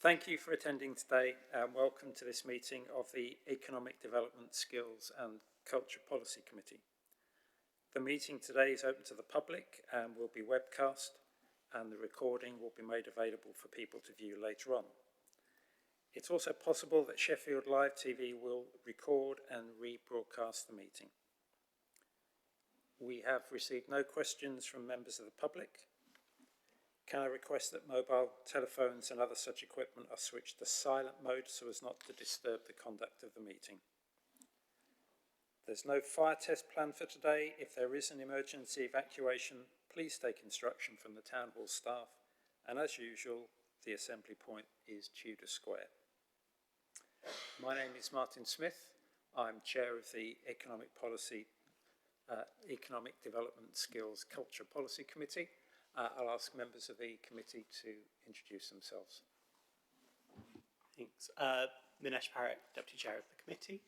Thank you for attending today and welcome to this meeting of the Economic Development, Skills and Culture Policy Committee. The meeting today is open to the public and will be webcast, and the recording will be made available for people to view later on. It's also possible that Sheffield Live TV will record and rebroadcast the meeting. We have received no questions from members of the public. Can I request that mobile telephones and other such equipment are switched to silent mode so as not to disturb the conduct of the meeting? There's no fire test planned for today. If there is an emergency evacuation, please take instruction from the Town Hall staff, and as usual, the assembly point is Tudor Square. My name is Martin Smith. I'm Chair of the Economic Development, Skills, Culture Policy Committee. I'll ask members of the committee to introduce themselves. Thanks. Minesh Parrott, Deputy Chair of the committee.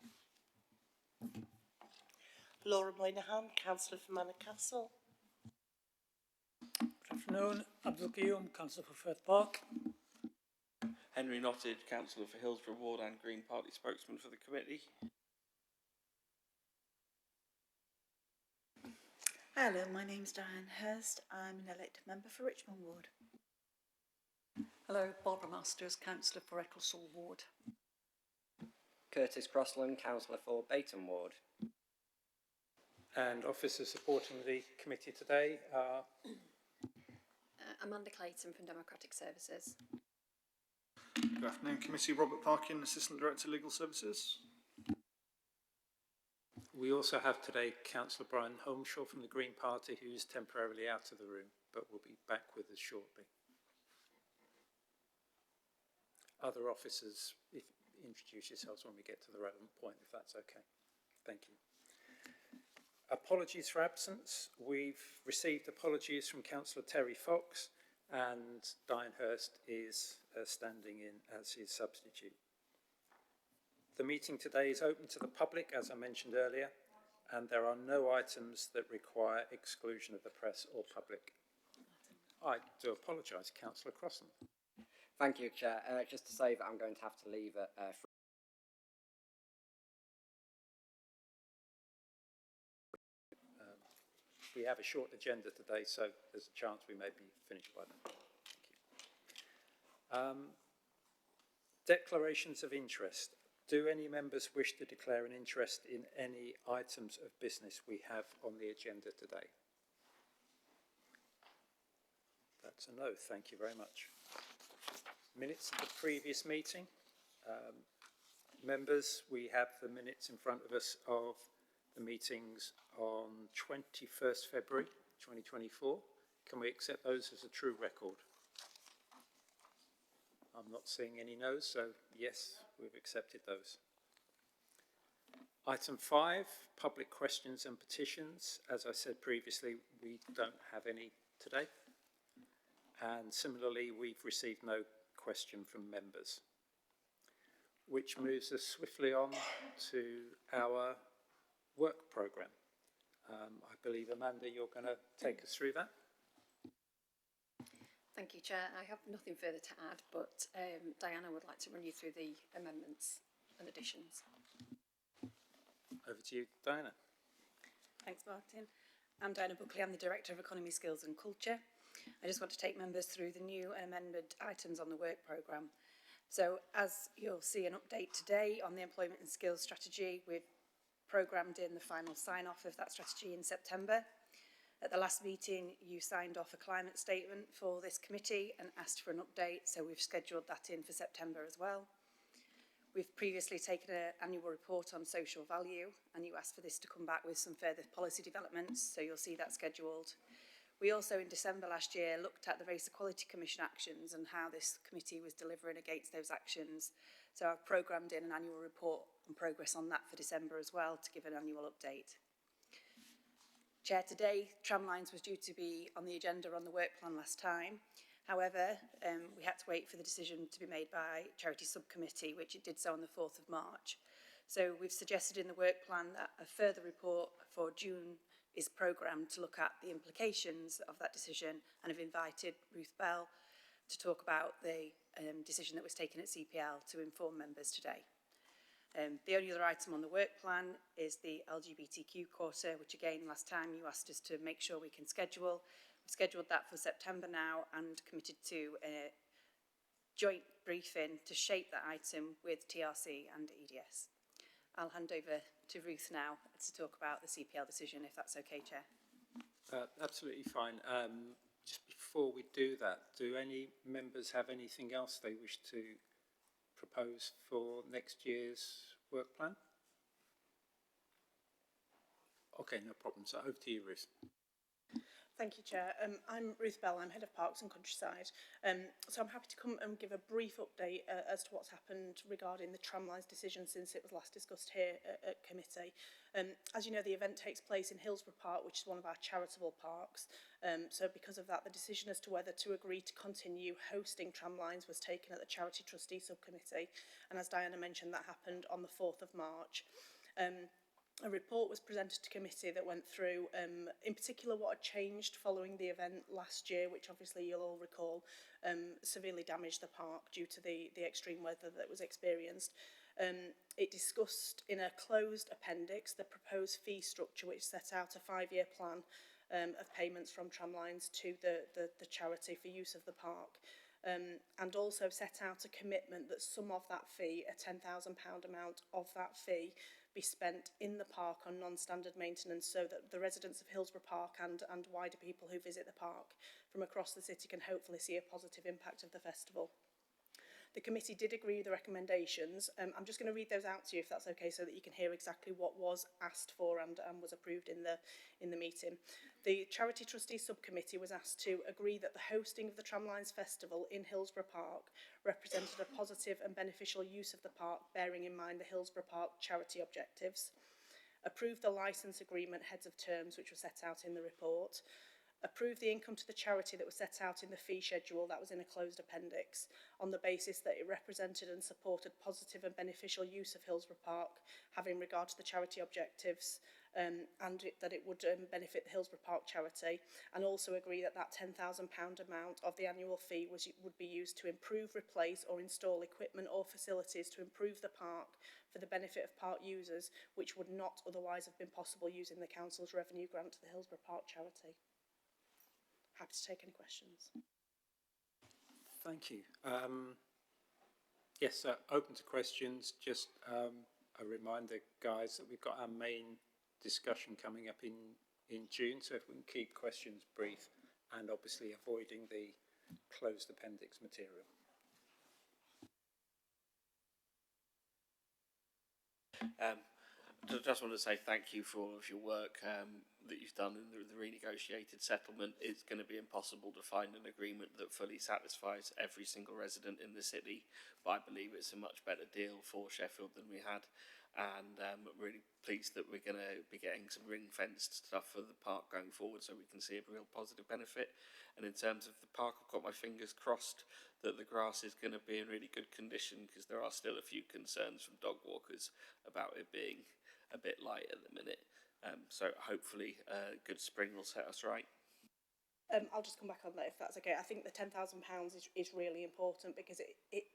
Laura Moynihan, Councillor for Manor Castle. Good afternoon. Abdul, Councillor for Firth Park. Henry Notted, Councillor for Hillsborough Ward and Green Party spokesman for the committee. Hello, my name's Diane Hurst. I'm an elected member for Richmond Ward. Hello, Barbara Masters, Councillor for Ecclesall Ward. Curtis Crossland, Councillor for Bayton Ward. And officers supporting the committee today are Amanda Clayton from Democratic Services. Good afternoon, Committee. Robert Parkin, Assistant Director, Legal Services. We also have today Councillor Brian Holmeshaw from the Green Party, who's temporarily out of the room, but will be back with us shortly. Other officers, introduce yourselves when we get to the relevant point, if that's okay. Thank you. Apologies for absence. We've received apologies from Councillor Terry Fox, and Diane Hurst is standing in as his substitute. The meeting today is open to the public, as I mentioned earlier, and there are no items that require exclusion of the press or public. I do apologise, Councillor Crossland. Thank you, Chair. Just to say that I'm going to have to leave at we have a short agenda today, so there's a chance we may be finished by then. Thank you. Declarations of interest. Do any members wish to declare an interest in any items of business we have on the agenda today? That's a no. Thank you very much. Minutes of the previous meeting. Members, we have the minutes in front of us of the meetings on 21st February 2024. Can we accept those as a true record? I'm not seeing any no's, so yes, we've accepted those. Item 5, public questions and petitions. As I said previously, we don't have any today. And similarly, we've received no question from members. Which moves us swiftly on to our work programme. I believe, Amanda, you're going to take us through that. Thank you, Chair. I have nothing further to add, but Diana would like to run you through the amendments and additions. Over to you, Diana. Thanks, Martin. I'm Diana Buckley. I'm the Director of Economy, Skills and Culture. I just want to take members through the new and amended items on the work programme. So, as you'll see an update today on the Employment and Skills Strategy, we've programmed in the final sign-off of that strategy in September. At the last meeting, you signed off a climate statement for this committee and asked for an update, so we've scheduled that in for September as well. We've previously taken an annual report on social value, and you asked for this to come back with some further policy developments, so you'll see that scheduled. We also, in December last year, looked at the Race Equality Commission actions and how this committee was delivering against those actions. So I've programmed in an annual report and progress on that for December as well to give an annual update. Chair, today, tramlines was due to be on the agenda on the work plan last time. However, we had to wait for the decision to be made by Charity Subcommittee, which it did so on the 4th of March. So we've suggested in the work plan that a further report for June is programmed to look at the implications of that decision, and have invited Ruth Bell to talk about the decision that was taken at CPL to inform members today. The only other item on the work plan is the LGBTQ quarter, which again, last time you asked us to make sure we can schedule. We've scheduled that for September now and committed to a joint briefing to shape that item with TRC and EDS. I'll hand over to Ruth now to talk about the CPL decision, if that's okay, Chair. Absolutely fine. Just before we do that, do any members have anything else they wish to propose for next year's work plan? Okay, no problem. So over to you, Ruth. Thank you, Chair. I'm Ruth Bell, I'm Head of Parks and Countryside. So I'm happy to come and give a brief update as to what's happened regarding the tramlines decision since it was last discussed here at committee. As you know, the event takes place in Hillsborough Park, which is one of our charitable parks. So because of that, the decision as to whether to agree to continue hosting tramlines was taken at the Charity Trustee Subcommittee. And as Diana mentioned, that happened on the 4th of March. A report was presented to committee that went through, in particular, what had changed following the event last year, which obviously you'll all recall severely damaged the park due to the extreme weather that was experienced. It discussed in a closed appendix the proposed fee structure, which set out a 5-year plan of payments from tramlines to the charity for use of the park. And also set out a commitment that some of that fee, a £10,000 amount of that fee, be spent in the park on non-standard maintenance so that the residents of Hillsborough Park and wider people who visit the park from across the city can hopefully see a positive impact of the festival. The committee did agree with the recommendations. I'm just going to read those out to you if that's okay, so that you can hear exactly what was asked for and was approved in the meeting. The Charity Trustee Subcommittee was asked to agree that the hosting of the Tramlines Festival in Hillsborough Park represented a positive and beneficial use of the park, bearing in mind the Hillsborough Park charity objectives. Approve the licence agreement heads of terms, which were set out in the report. Approve the income to the charity that was set out in the fee schedule that was in a closed appendix on the basis that it represented and supported positive and beneficial use of Hillsborough Park, having regard to the charity objectives, and that it would benefit the Hillsborough Park charity, and also agree that that £10,000 amount of the annual fee would be used to improve, replace or install equipment or facilities to improve the park for the benefit of park users, which would not otherwise have been possible using the council's revenue grant to the Hillsborough Park charity. Happy to take any questions. Thank you. Yes, open to questions. Just a reminder, guys, that we've got our main discussion coming up in June, so if we can keep questions brief and obviously avoiding the closed appendix material. I just want to say thank you for all of your work that you've done in the renegotiated settlement. It's going to be impossible to find an agreement that fully satisfies every single resident in the city, but I believe it's a much better deal for Sheffield than we had, and I'm really pleased that we're going to be getting some ring-fenced stuff for the park going forward so we can see a real positive benefit. And in terms of the park, I've got my fingers crossed that the grass is going to be in really good condition, because there are still a few concerns from dog walkers about it being a bit light at the minute. So hopefully a good spring will set us right. I'll just come back on that if that's okay. I think the £10,000 is really important, because it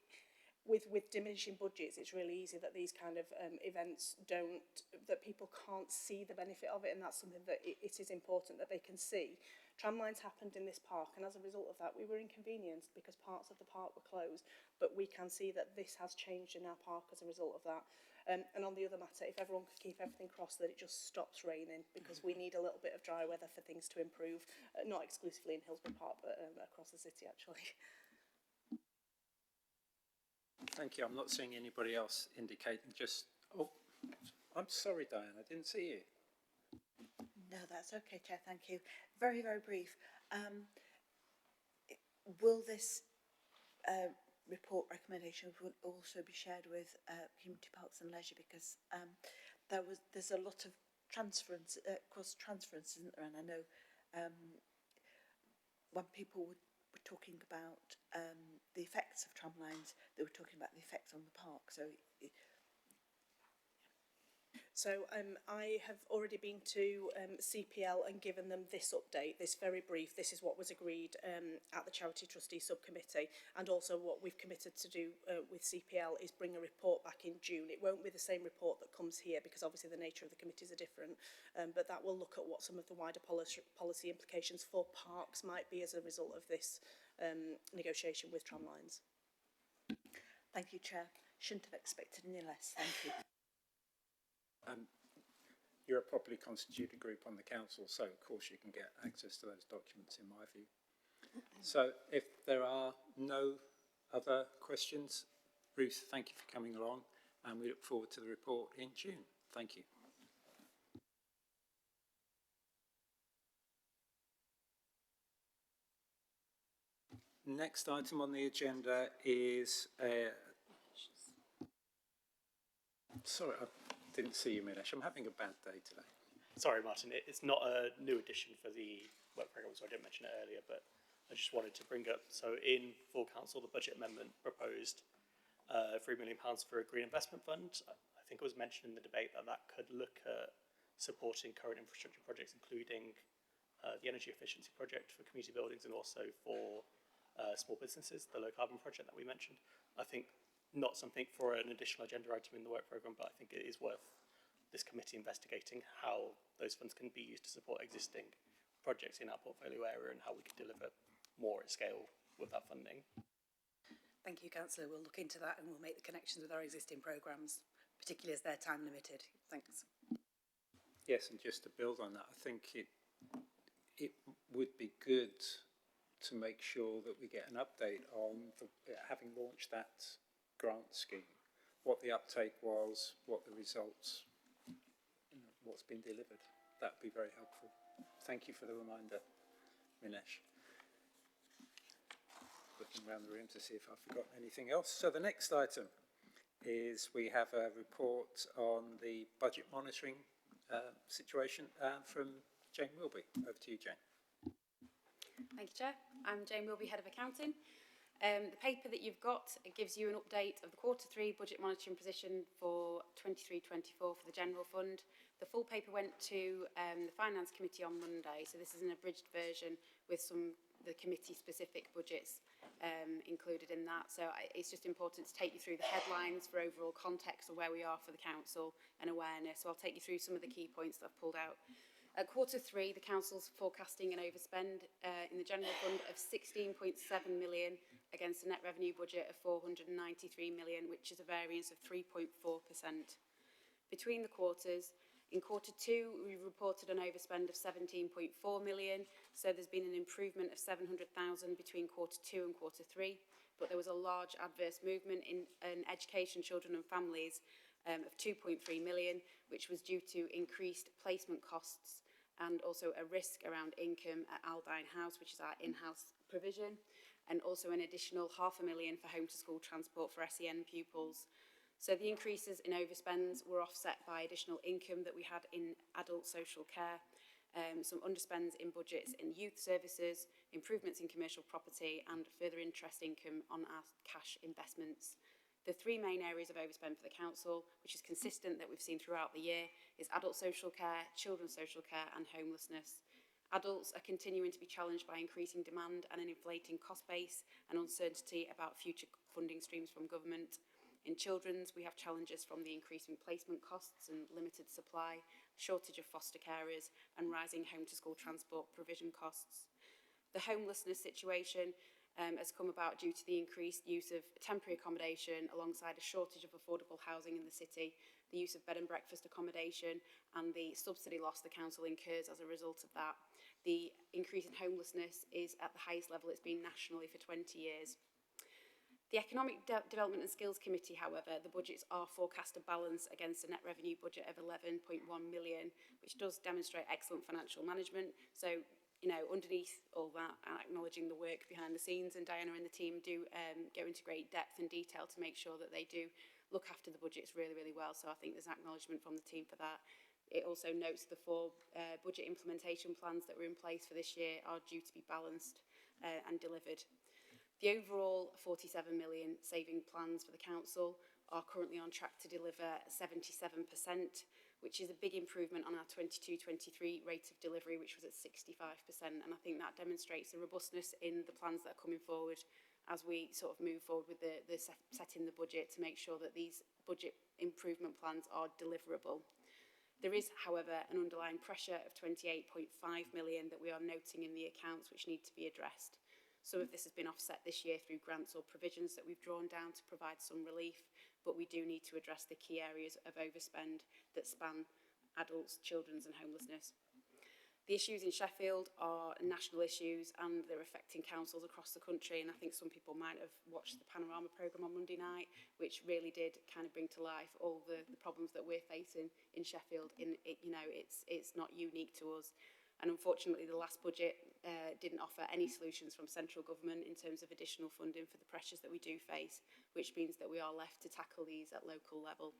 with diminishing budgets, it's really easy that these kind of events that people can't see the benefit of it, and that's something that it is important that they can see. Tramlines happened in this park, and as a result of that, we were inconvenienced because parts of the park were closed, but we can see that this has changed in our park as a result of that. And on the other matter, if everyone could keep everything crossed that it just stops raining, because we need a little bit of dry weather for things to improve, not exclusively in Hillsborough Park, but across the city, actually. Thank you. I'm not seeing anybody else indicating. Oh, I'm sorry, Diane, I didn't see you. No, that's okay, Chair, thank you. Very, very brief. Will this report recommendation would also be shared with Community Parks and Leisure, because there's a lot of transference, cross-transference, isn't there? And I know when people were talking about the effects of tramlines, they were talking about the effects on the park. So So I have already been to CPL and given them this update, this very brief. This is what was agreed at the Charity Trustee Subcommittee, and also what we've committed to do with CPL is bring a report back in June. It won't be the same report that comes here because obviously the nature of the committees are different, but that will look at what some of the wider policy implications for parks might be as a result of this negotiation with tramlines. Thank you, Chair. Shouldn't have expected any less. Thank you. You're a properly constituted group on the council, so of course you can get access to those documents in my view. So if there are no other questions, Ruth, thank you for coming along, and we look forward to the report in June. Thank you. Next item on the agenda is sorry, I didn't see you, Minesh. I'm having a bad day today. Sorry, Martin, it's not a new addition for the work programme, so I didn't mention it earlier, but I just wanted to bring up, so in full council, the budget amendment proposed £3 million for a green investment fund. I think it was mentioned in the debate that that could look at supporting current infrastructure projects, including the energy efficiency project for community buildings and also for small businesses, the low carbon project that we mentioned. I think not something for an additional agenda item in the work programme, but I think it is worth this committee investigating how those funds can be used to support existing projects in our portfolio area and how we can deliver more at scale with that funding. Thank you, Councillor. We'll look into that and we'll make the connections with our existing programmes, particularly as they're time limited. Thanks. Yes, and just to build on that, I think it would be good to make sure that we get an update on having launched that grant scheme, what the uptake was, what the results, what's been delivered. That would be very helpful. Thank you for the reminder, Minesh. Looking around the room to see if I've forgotten anything else. So the next item is we have a report on the budget monitoring situation from Jane Wilby. Over to you, Jane. Thank you, Chair. I'm Jane Wilby, Head of Accounting. The paper that you've got gives you an update of the Q3 budget monitoring position for 23-24 for the General Fund. The full paper went to the Finance Committee on Monday, so this is an abridged version with some the committee-specific budgets included in that. So it's just important to take you through the headlines for overall context of where we are for the Council and awareness. So I'll take you through some of the key points that I've pulled out. At Q3, the Council's forecasting an overspend in the General Fund of 16.7 million against a net revenue budget of 493 million, which is a variance of 3.4%. Between the quarters, in Q2, we reported an overspend of 17.4 million, so there's been an improvement of 700,000 between Q2 and Q3, but there was a large adverse movement in education, children and families of 2.3 million, which was due to increased placement costs and also a risk around income at Aldine House, which is our in-house provision, and also an additional £500,000 for home-to-school transport for SEN pupils. So the increases in overspends were offset by additional income that we had in adult social care, some underspends in budgets in youth services, improvements in commercial property and further interest income on our cash investments. The three main areas of overspend for the Council, which is consistent that we've seen throughout the year, is adult social care, children's social care and homelessness. Adults are continuing to be challenged by increasing demand and an inflating cost base and uncertainty about future funding streams from government. In children's, we have challenges from the increasing placement costs and limited supply, shortage of foster carers and rising home-to-school transport provision costs. The homelessness situation has come about due to the increased use of temporary accommodation alongside a shortage of affordable housing in the city, the use of bed and breakfast accommodation and the subsidy loss the Council incurs as a result of that. The increase in homelessness is at the highest level it's been nationally for 20 years. The Economic Development and Skills Committee, however, the budgets are forecast to balance against a net revenue budget of 11.1 million, which does demonstrate excellent financial management. So, you know, underneath all that, acknowledging the work behind the scenes, and Diana and the team do go into great depth and detail to make sure that they do look after the budgets really, really well. So I think there's an acknowledgement from the team for that. It also notes the 4 budget implementation plans that were in place for this year are due to be balanced and delivered. The overall 47 million saving plans for the Council are currently on track to deliver 77%, which is a big improvement on our 22-23 rate of delivery, which was at 65%. And I think that demonstrates the robustness in the plans that are coming forward as we sort of move forward with the setting the budget to make sure that these budget improvement plans are deliverable. There is, however, an underlying pressure of 28.5 million that we are noting in the accounts which need to be addressed. Some of this has been offset this year through grants or provisions that we've drawn down to provide some relief, but we do need to address the key areas of overspend that span adults, children's and homelessness. The issues in Sheffield are national issues and they're affecting councils across the country, and I think some people might have watched the Panorama programme on Monday night, which really did kind of bring to life all the problems that we're facing in Sheffield. It's not unique to us. And unfortunately, the last budget didn't offer any solutions from central government in terms of additional funding for the pressures that we do face, which means that we are left to tackle these at local level.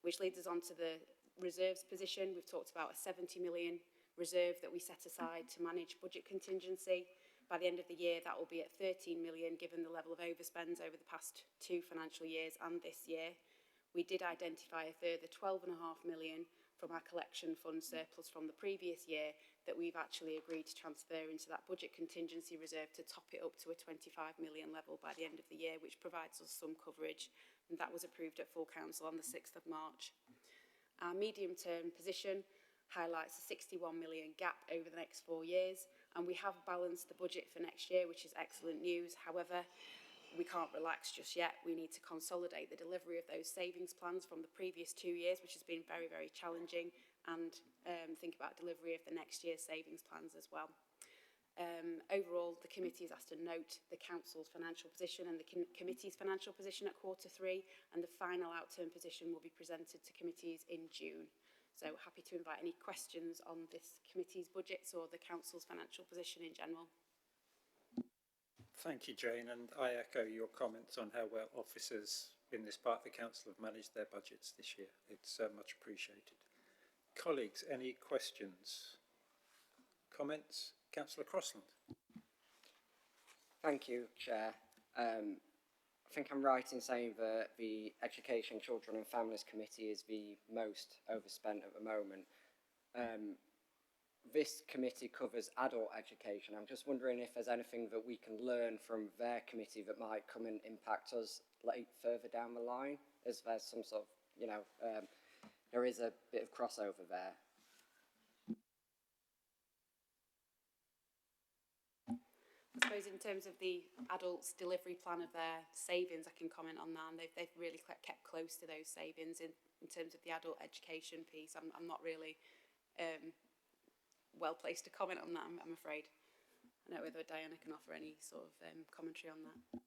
Which leads us on to the reserves position. We've talked about a 70 million reserve that we set aside to manage budget contingency. By the end of the year, that will be at 13 million, given the level of overspends over the past 2 financial years and this year. We did identify a further 12.5 million from our collection fund surplus from the previous year that we've actually agreed to transfer into that budget contingency reserve to top it up to a 25 million level by the end of the year, which provides us some coverage. And that was approved at full council on the 6th of March. Our medium-term position highlights a 61 million gap over the next 4 years, and we have balanced the budget for next year, which is excellent news. However, we can't relax just yet. We need to consolidate the delivery of those savings plans from the previous 2 years, which has been very, very challenging, and think about delivery of the next year's savings plans as well. Overall, the committee is asked to note the council's financial position and the committee's financial position at Q3, and the final outturn position will be presented to committees in June. So happy to invite any questions on this committee's budgets or the council's financial position in general. Thank you, Jane, and I echo your comments on how well officers in this part of the council have managed their budgets this year. It's much appreciated. Colleagues, any questions? Comments? Councillor Crossland. Thank you, Chair. I think I'm right in saying that the Education, Children and Families Committee is the most overspent at the moment. This committee covers adult education. I'm just wondering if there's anything that we can learn from their committee that might come and impact us like further down the line, as there's some sort of, there is a bit of crossover there. I suppose in terms of the adults' delivery plan of their savings, I can comment on that, and they've really kept close to those savings in terms of the adult education piece. I'm not really well placed to comment on that, I'm afraid. I don't know whether Diana can offer any sort of commentary on that.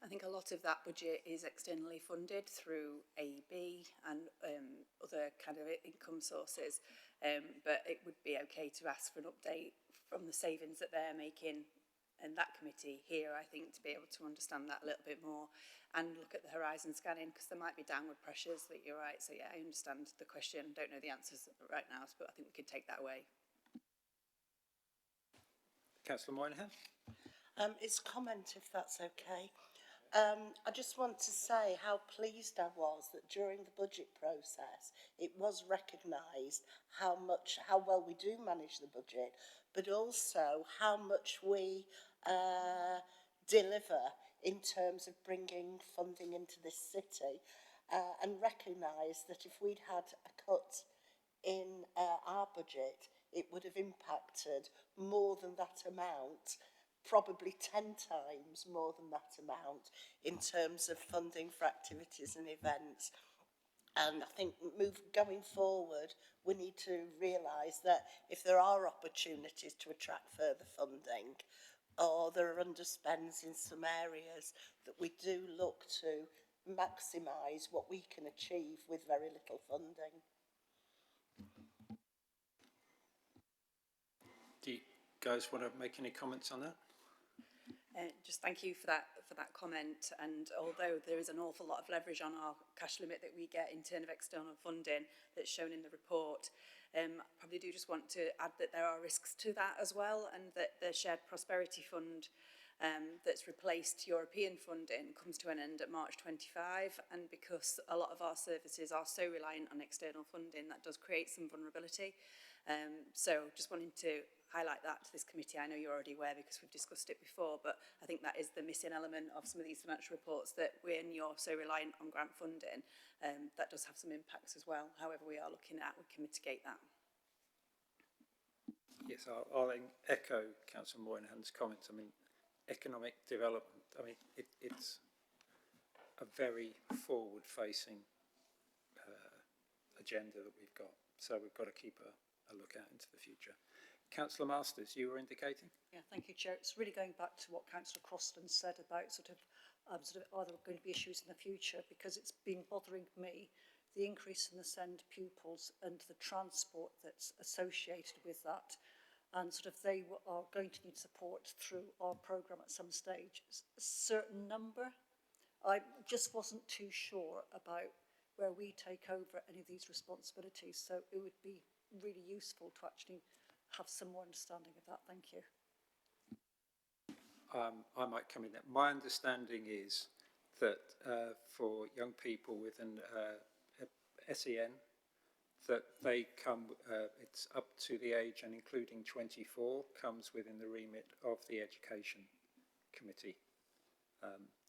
I think a lot of that budget is externally funded through AEB and other kind of income sources, but it would be okay to ask for an update from the savings that they're making in that committee here, I think, to be able to understand that a little bit more and look at the horizon scanning, because there might be downward pressures. That you're right. So yeah, I understand the question. Don't know the answers right now, but I think we could take that away. Councillor Moynihan. It's a comment, if that's okay. I just want to say how pleased I was that during the budget process it was recognised how well we do manage the budget, but also how much we deliver in terms of bringing funding into this city, and recognise that if we'd had a cut in our budget, it would have impacted more than that amount, probably 10 times more than that amount in terms of funding for activities and events. And I think going forward, we need to realise that if there are opportunities to attract further funding, or there are underspends in some areas, that we do look to maximise what we can achieve with very little funding. Do you guys want to make any comments on that? Just thank you for that comment. And although there is an awful lot of leverage on our cash limit that we get in terms of external funding that's shown in the report, I probably do just want to add that there are risks to that as well, and that the Shared Prosperity Fund that's replaced European funding comes to an end at March 25, and because a lot of our services are so reliant on external funding, that does create some vulnerability. So just wanting to highlight that to this committee. I know you're already aware because we've discussed it before, but I think that is the missing element of some of these financial reports, that when you're so reliant on grant funding, that does have some impacts as well. However we are looking at, we can mitigate that. Yes, I'll echo Councillor Moynihan's comments. I mean, economic development, I mean, it's a very forward-facing agenda that we've got. So we've got to keep a look out into the future. Councillor Masters, you were indicating? Yeah, thank you, Chair. It's really going back to what Councillor Crosland said about are there going to be issues in the future, because it's been bothering me, the increase in the SEND pupils and the transport that's associated with that. And they are going to need support through our programme at some stage. A certain number, I just wasn't too sure about where we take over any of these responsibilities. So it would be really useful to actually have some more understanding of that. Thank you. I might come in there. My understanding is that for young people with an SEN, that they come, it's up to the age and including 24, comes within the remit of the Education Committee.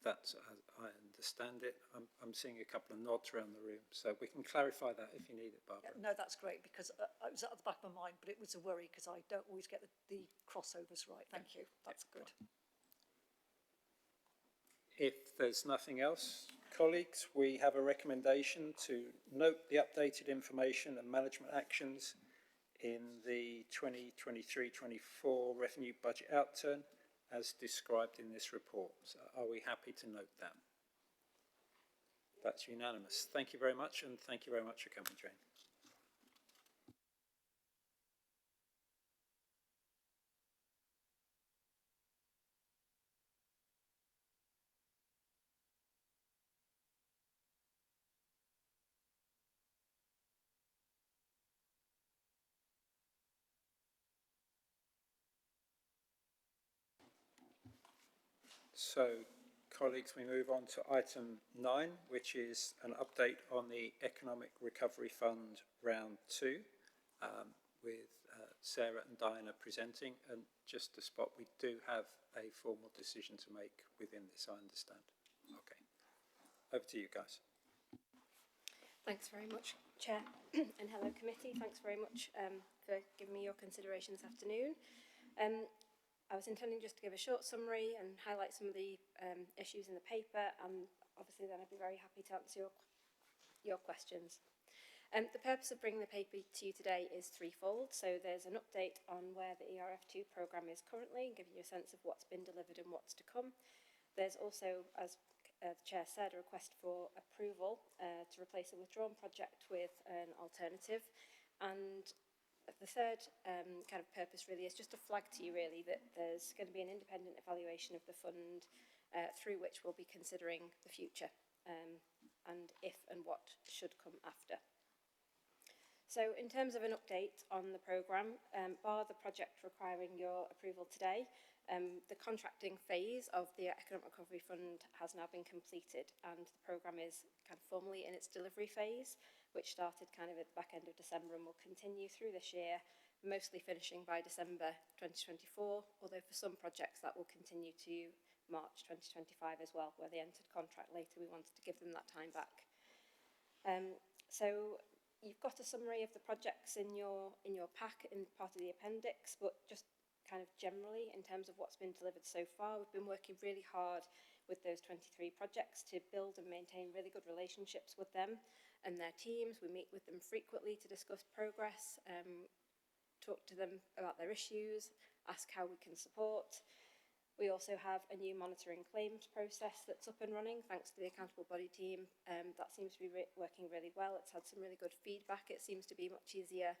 That's, as I understand it. I'm seeing a couple of nods around the room, so we can clarify that if you need it, Barbara. Yeah, no, that's great, because it was at the back of my mind, but it was a worry because I don't always get the crossovers right. Thank you. That's good. If there's nothing else, colleagues, we have a recommendation to note the updated information and management actions in the 2023-24 revenue budget outturn as described in this report. So are we happy to note that? That's unanimous. Thank you very much, and thank you very much for coming, Jane. So, colleagues, we move on to item 9, which is an update on the Economic Recovery Fund Round 2, with Sarah and Diana presenting. And just to spot, we do have a formal decision to make within this, I understand. Okay. Over to you guys. Thanks very much, Chair, and hello committee. Thanks very much for giving me your consideration this afternoon. I was intending just to give a short summary and highlight some of the issues in the paper, and obviously then I'd be very happy to answer your questions. The purpose of bringing the paper to you today is threefold. So there's an update on where the ERF2 programme is currently, and giving you a sense of what's been delivered and what's to come. There's also, as the Chair said, a request for approval to replace a withdrawn project with an alternative. And the third kind of purpose really is just to flag to you really that there's going to be an independent evaluation of the fund through which we'll be considering the future and if and what should come after. So in terms of an update on the programme, bar the project requiring your approval today, the contracting phase of the Economic Recovery Fund has now been completed, and the programme is kind of formally in its delivery phase, which started kind of at the back end of December and will continue through this year, mostly finishing by December 2024, although for some projects that will continue to March 2025 as well, where they entered contract later. We wanted to give them that time back. So you've got a summary of the projects in your pack in part of the appendix, but just kind of generally in terms of what's been delivered so far, we've been working really hard with those 23 projects to build and maintain really good relationships with them and their teams. We meet with them frequently to discuss progress, talk to them about their issues, ask how we can support. We also have a new monitoring claims process that's up and running thanks to the accountable body team. That seems to be working really well. It's had some really good feedback. It seems to be much easier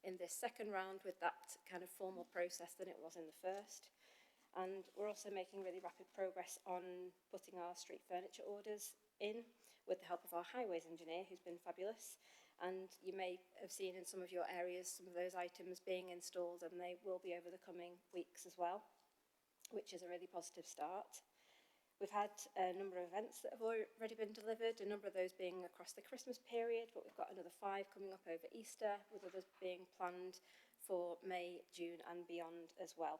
in this second round with that kind of formal process than it was in the first. And we're also making really rapid progress on putting our street furniture orders in with the help of our highways engineer, who's been fabulous. And you may have seen in some of your areas some of those items being installed, and they will be over the coming weeks as well. which is a really positive start. We've had a number of events that have already been delivered, a number of those being across the Christmas period, but we've got another 5 coming up over Easter, with others being planned for May, June and beyond as well.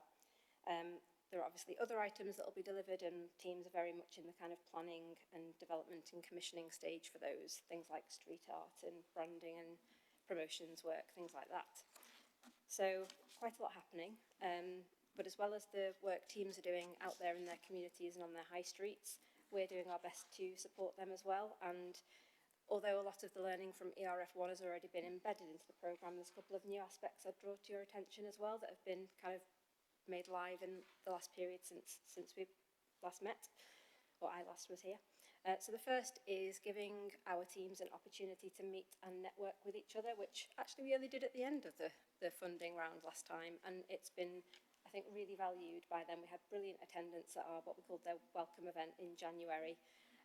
There are obviously other items that will be delivered, and teams are very much in the kind of planning and development and commissioning stage for those, things like street art and branding and promotions work, things like that. So quite a lot happening. But as well as the work teams are doing out there in their communities and on their high streets, we're doing our best to support them as well. And although a lot of the learning from ERF1 has already been embedded into the programme, there's a couple of new aspects I'd draw to your attention as well that have been kind of made live in the last period since we last met, or I last was here. So the first is giving our teams an opportunity to meet and network with each other, which actually we only did at the end of the funding round last time, and it's been, I think, really valued by them. We had brilliant attendance at our what we called their welcome event in January,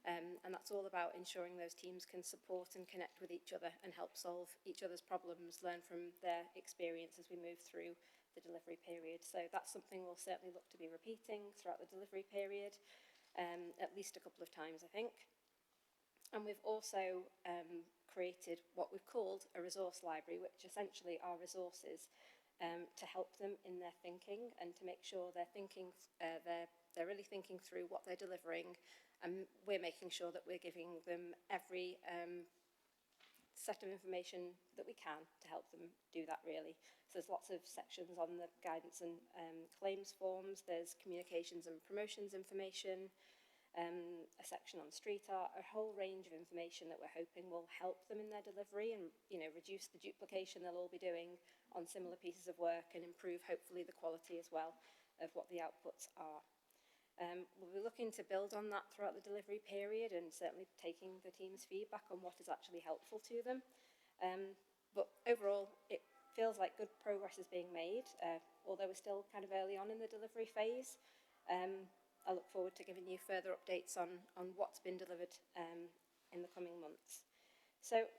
and that's all about ensuring those teams can support and connect with each other and help solve each other's problems, learn from their experience as we move through the delivery period. So that's something we'll certainly look to be repeating throughout the delivery period, at least a couple of times, I think. And we've also created what we've called a resource library, which essentially are resources to help them in their thinking and to make sure they're thinking, they're really thinking through what they're delivering, and we're making sure that we're giving them every set of information that we can to help them do that, really. So there's lots of sections on the guidance and claims forms, there's communications and promotions information, a section on street art, a whole range of information that we're hoping will help them in their delivery and, you know, reduce the duplication they'll all be doing on similar pieces of work and improve hopefully the quality as well of what the outputs are. We'll be looking to build on that throughout the delivery period and certainly taking the team's feedback on what is actually helpful to them. But overall, it feels like good progress is being made, although we're still kind of early on in the delivery phase. I look forward to giving you further updates on what's been delivered in the coming months. So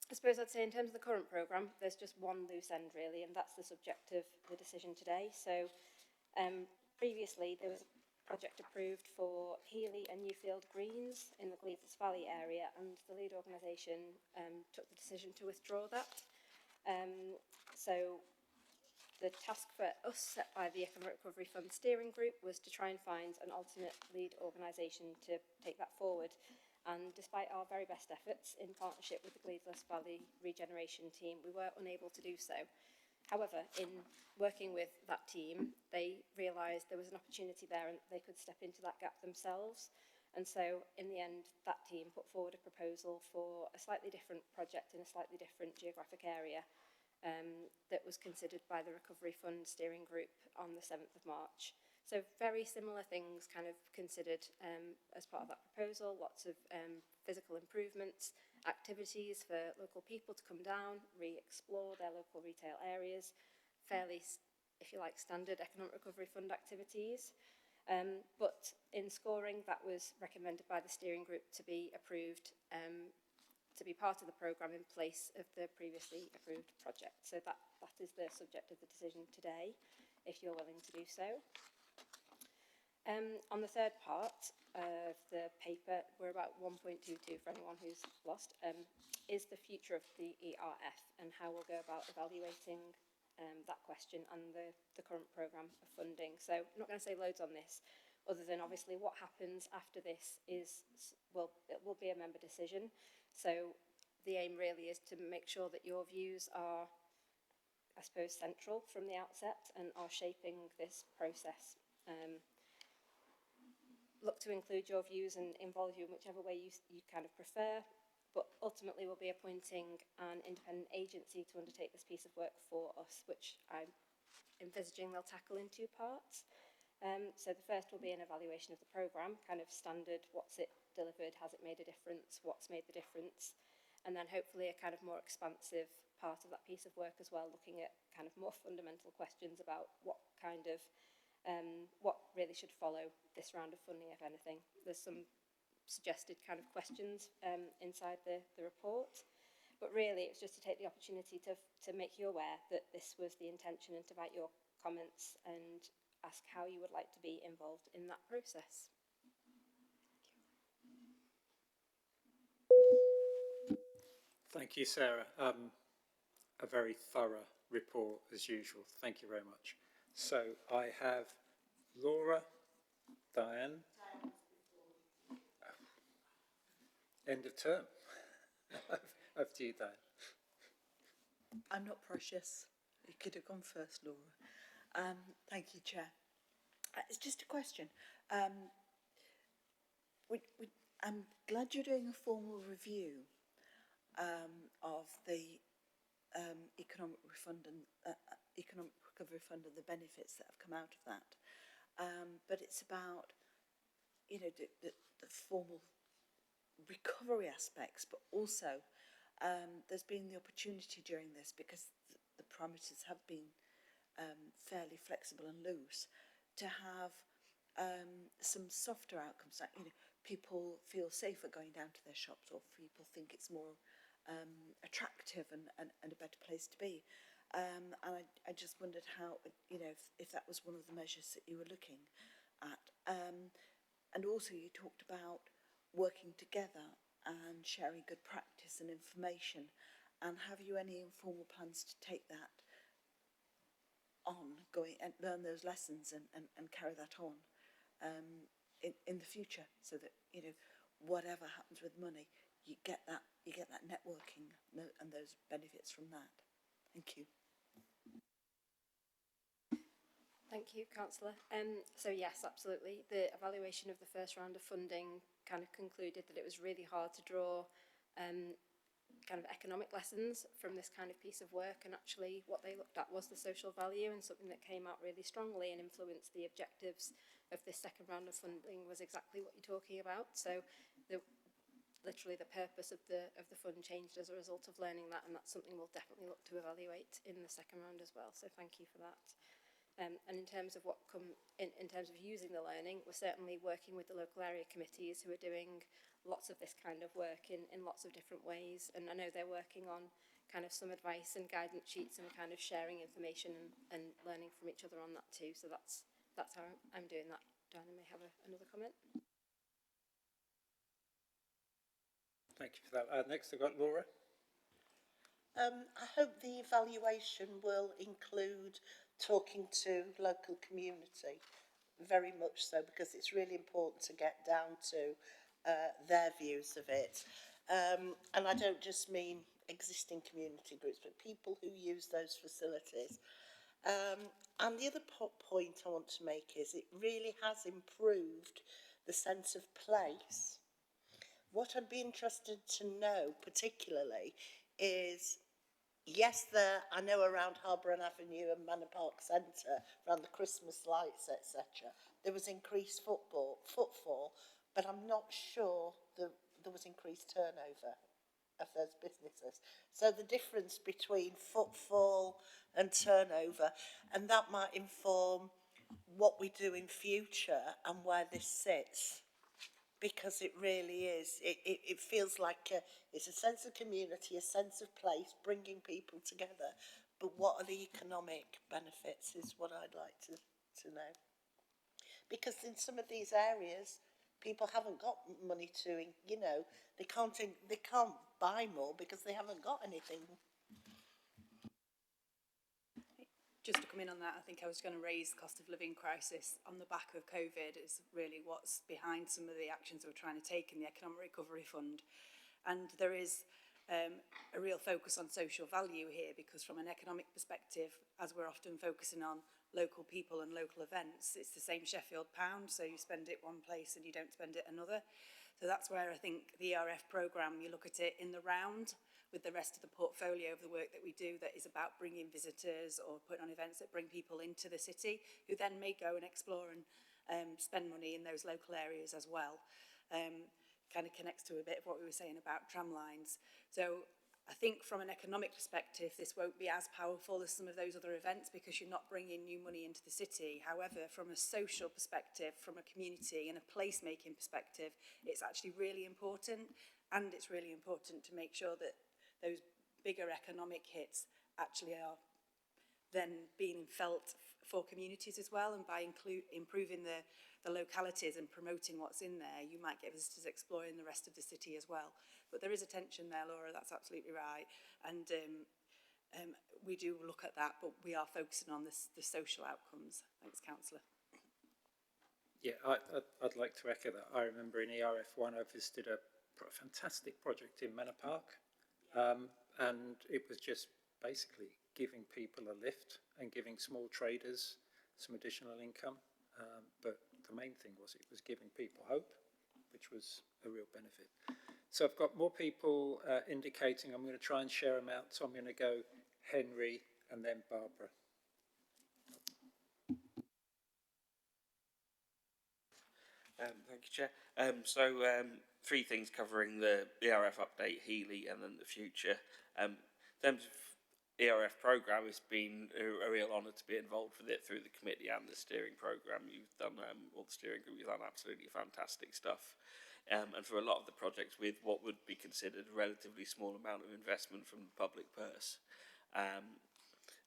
I suppose I'd say in terms of the current programme, there's just one loose end really, and that's the subject of the decision today. So previously there was a project approved for Healy and Newfield Greens in the Gleethas Valley area, and the lead organisation took the decision to withdraw that. So the task for us set by the Economic Recovery Fund Steering Group was to try and find an alternate lead organisation to take that forward. And despite our very best efforts in partnership with the Gleethas Valley Regeneration team, we were unable to do so. However, in working with that team, they realised there was an opportunity there and they could step into that gap themselves. And so in the end, that team put forward a proposal for a slightly different project in a slightly different geographic area that was considered by the Recovery Fund Steering Group on the 7th of March. So very similar things kind of considered as part of that proposal, lots of physical improvements, activities for local people to come down, re-explore their local retail areas, fairly, if you like, standard Economic Recovery Fund activities. But in scoring, that was recommended by the steering group to be approved to be part of the programme in place of the previously approved project. So that is the subject of the decision today, if you're willing to do so. On the third part of the paper, we're about 1.22 for anyone who's lost, is the future of the ERF and how we'll go about evaluating that question and the current programme of funding. So I'm not going to say loads on this, other than obviously what happens after this is, well, it will be a member decision. So the aim really is to make sure that your views are, I suppose, central from the outset and are shaping this process. Look to include your views and involve you in whichever way you kind of prefer, but ultimately we'll be appointing an independent agency to undertake this piece of work for us, which I'm envisaging they'll tackle in 2 parts. So the first will be an evaluation of the programme, kind of standard, what's it delivered, has it made a difference, what's made the difference, and then hopefully a kind of more expansive part of that piece of work as well, looking at kind of more fundamental questions about what kind of, what really should follow this round of funding, if anything. There's some suggested kind of questions inside the report, but really it's just to take the opportunity to make you aware that this was the intention and to invite your comments and ask how you would like to be involved in that process. Thank you, Sarah. A very thorough report as usual. Thank you very much. So I have Laura, Diane. End of term. Over to you, Diane. I'm not precious. You could have gone first, Laura. Thank you, Chair. It's just a question. I'm glad you're doing a formal review of the economic refund and economic recovery fund and the benefits that have come out of that. But it's about, you know, the formal recovery aspects, but also there's been the opportunity during this, because the parameters have been fairly flexible and loose, to have some softer outcomes, like, you know, people feel safer going down to their shops, or people think it's more attractive and a better place to be. And I just wondered how, you know, if that was one of the measures that you were looking at. And also you talked about working together and sharing good practice and information. And have you any informal plans to take that on, going and learn those lessons and carry that on in the future, so that, you know, whatever happens with money, you get that networking and those benefits from that. Thank you. Thank you, Councillor. So yes, absolutely. The evaluation of the first round of funding kind of concluded that it was really hard to draw kind of economic lessons from this kind of piece of work, and actually what they looked at was the social value, and something that came out really strongly and influenced the objectives of this second round of funding was exactly what you're talking about. So literally the purpose of the fund changed as a result of learning that, and that's something we'll definitely look to evaluate in the second round as well. So thank you for that. And in terms of in terms of using the learning, we're certainly working with the local area committees who are doing lots of this kind of work in lots of different ways. And I know they're working on kind of some advice and guidance sheets and kind of sharing information and learning from each other on that too. So that's how I'm doing that. Diana may have another comment. Thank you for that. Next I've got Laura. I hope the evaluation will include talking to local community, very much so, because it's really important to get down to their views of it. And I don't just mean existing community groups, but people who use those facilities. And the other point I want to make is it really has improved the sense of place. What I'd be interested to know particularly is, yes, I know around Harbour Avenue and Manor Park Centre, around the Christmas lights, etc., there was increased footfall, but I'm not sure there was increased turnover of those businesses. So the difference between footfall and turnover, and that might inform what we do in future and where this sits. Because it really is, it feels like it's a sense of community, a sense of place, bringing people together. But what are the economic benefits is what I'd like to know. Because in some of these areas, people haven't got money to, you know, they can't buy more because they haven't got anything. Just to come in on that, I think I was going to raise the cost of living crisis on the back of COVID is really what's behind some of the actions that we're trying to take in the Economic Recovery Fund. And there is a real focus on social value here, because from an economic perspective, as we're often focusing on local people and local events, it's the same Sheffield pound, so you spend it one place and you don't spend it another. So that's where I think the ERF programme, you look at it in the round with the rest of the portfolio of the work that we do that is about bringing visitors or putting on events that bring people into the city, who then may go and explore and spend money in those local areas as well. Kind of connects to a bit of what we were saying about tram lines. So I think from an economic perspective, this won't be as powerful as some of those other events, because you're not bringing new money into the city. However, from a social perspective, from a community and a place-making perspective, it's actually really important. And it's really important to make sure that those bigger economic hits actually are then being felt for communities as well, and by improving the localities and promoting what's in there, you might get visitors exploring the rest of the city as well. But there is a tension there, Laura, that's absolutely right. And we do look at that, but we are focusing on the social outcomes. Thanks, Councillor. Yeah, I'd like to echo that. I remember in ERF1 I visited a fantastic project in Manor Park, and it was just basically giving people a lift and giving small traders some additional income. But the main thing was it was giving people hope, which was a real benefit. So I've got more people indicating. I'm going to try and share them out. So I'm going to go Henry and then Barbara. Thank you, Chair. Three things covering the ERF update, Healy, and then the future. In terms of ERF programme, it's been a real honour to be involved with it through the committee and the steering programme. You've done, or the steering group, you've done absolutely fantastic stuff. And for a lot of the projects with what would be considered a relatively small amount of investment from the public purse.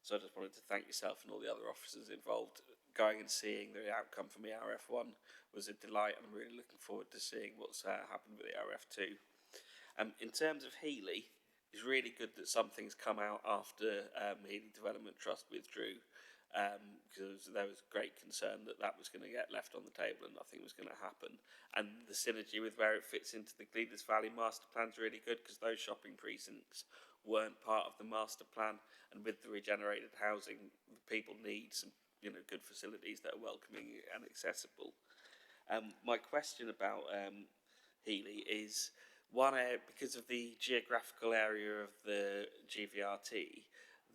So I just wanted to thank yourself and all the other officers involved. Going and seeing the outcome from ERF1 was a delight, and I'm really looking forward to seeing what's happened with ERF2. In terms of Healy, it's really good that something's come out after Healy Development Trust withdrew, because there was great concern that that was going to get left on the table and nothing was going to happen. And the synergy with where it fits into the Gleaders Valley master plan is really good, because those shopping precincts weren't part of the master plan, and with the regenerated housing, the people need some good facilities that are welcoming and accessible. My question about Healy is, one, because of the geographical area of the GVRT,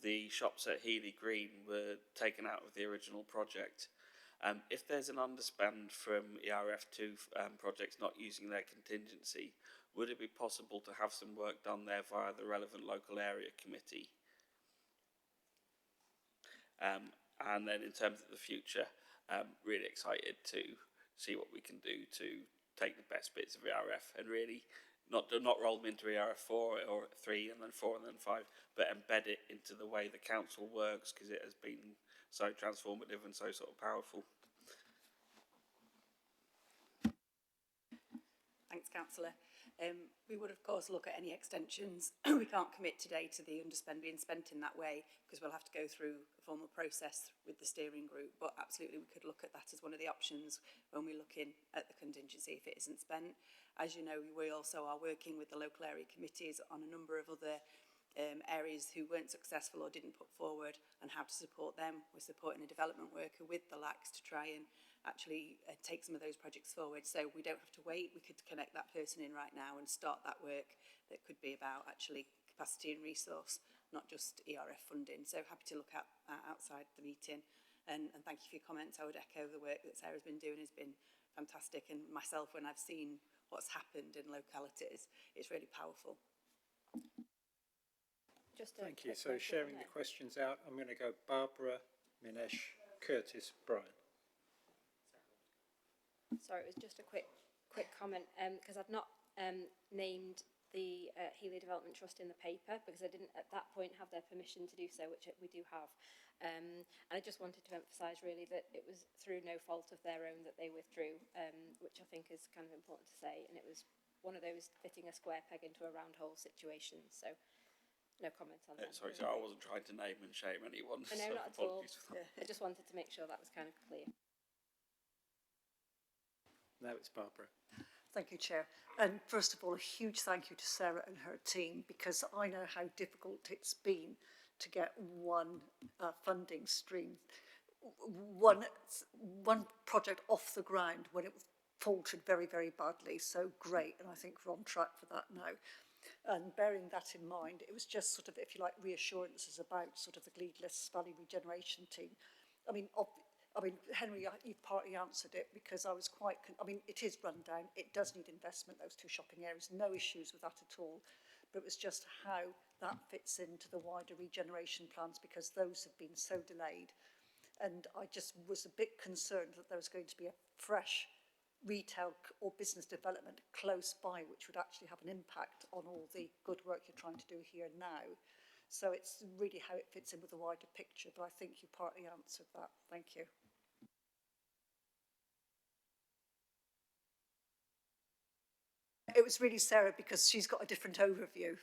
the shops at Healy Green were taken out of the original project. If there's an underspend from ERF2 projects not using their contingency, would it be possible to have some work done there via the relevant local area committee? And then in terms of the future, really excited to see what we can do to take the best bits of ERF and really not roll them into ERF4 or 3 and then 4 and then 5, but embed it into the way the council works, because it has been so transformative and so sort of powerful. Thanks, Councillor. We would, of course, look at any extensions. We can't commit today to the underspend being spent in that way, because we'll have to go through a formal process with the steering group, but absolutely we could look at that as one of the options when we're looking at the contingency if it isn't spent. As you know, we also are working with the local area committees on a number of other areas who weren't successful or didn't put forward, and how to support them. We're supporting a development worker with the LACs to try and actually take some of those projects forward, so we don't have to wait. We could connect that person in right now and start that work that could be about actually capacity and resource, not just ERF funding. So happy to look at outside the meeting, and thank you for your comments. I would echo the work that Sarah's been doing has been fantastic, and myself, when I've seen what's happened in localities, it's really powerful. Thank you. So sharing the questions out, I'm going to go Barbara, Minesh, Curtis, Brian. Sorry, it was just a quick comment, because I've not named the Healy Development Trust in the paper, because I didn't at that point have their permission to do so, which we do have. And I just wanted to emphasise really that it was through no fault of their own that they withdrew, which I think is kind of important to say, and it was one of those fitting a square peg into a round hole situations. So no comments on that. Sorry, I wasn't trying to name and shame anyone. No, so not at all. yeah. I just wanted to make sure that was kind of clear. Now it's Barbara. Thank you, Chair. And first of all, a huge thank you to Sarah and her team, because I know how difficult it's been to get one funding stream, one project off the ground when it faltered very, very badly. So great, and I think we're on track for that now. And bearing that in mind, it was just sort of, if you like, reassurances about sort of the Gleaders Valley regeneration team. I mean, Henry, you've partly answered it, because I was quite, it is run down, it does need investment, those two shopping areas, no issues with that at all. But it was just how that fits into the wider regeneration plans, because those have been so delayed. And I just was a bit concerned that there was going to be a fresh retail or business development close by, which would actually have an impact on all the good work you're trying to do here now. So it's really how it fits in with the wider picture, but I think you partly answered that. Thank you. It was really Sarah because she's got a different overview.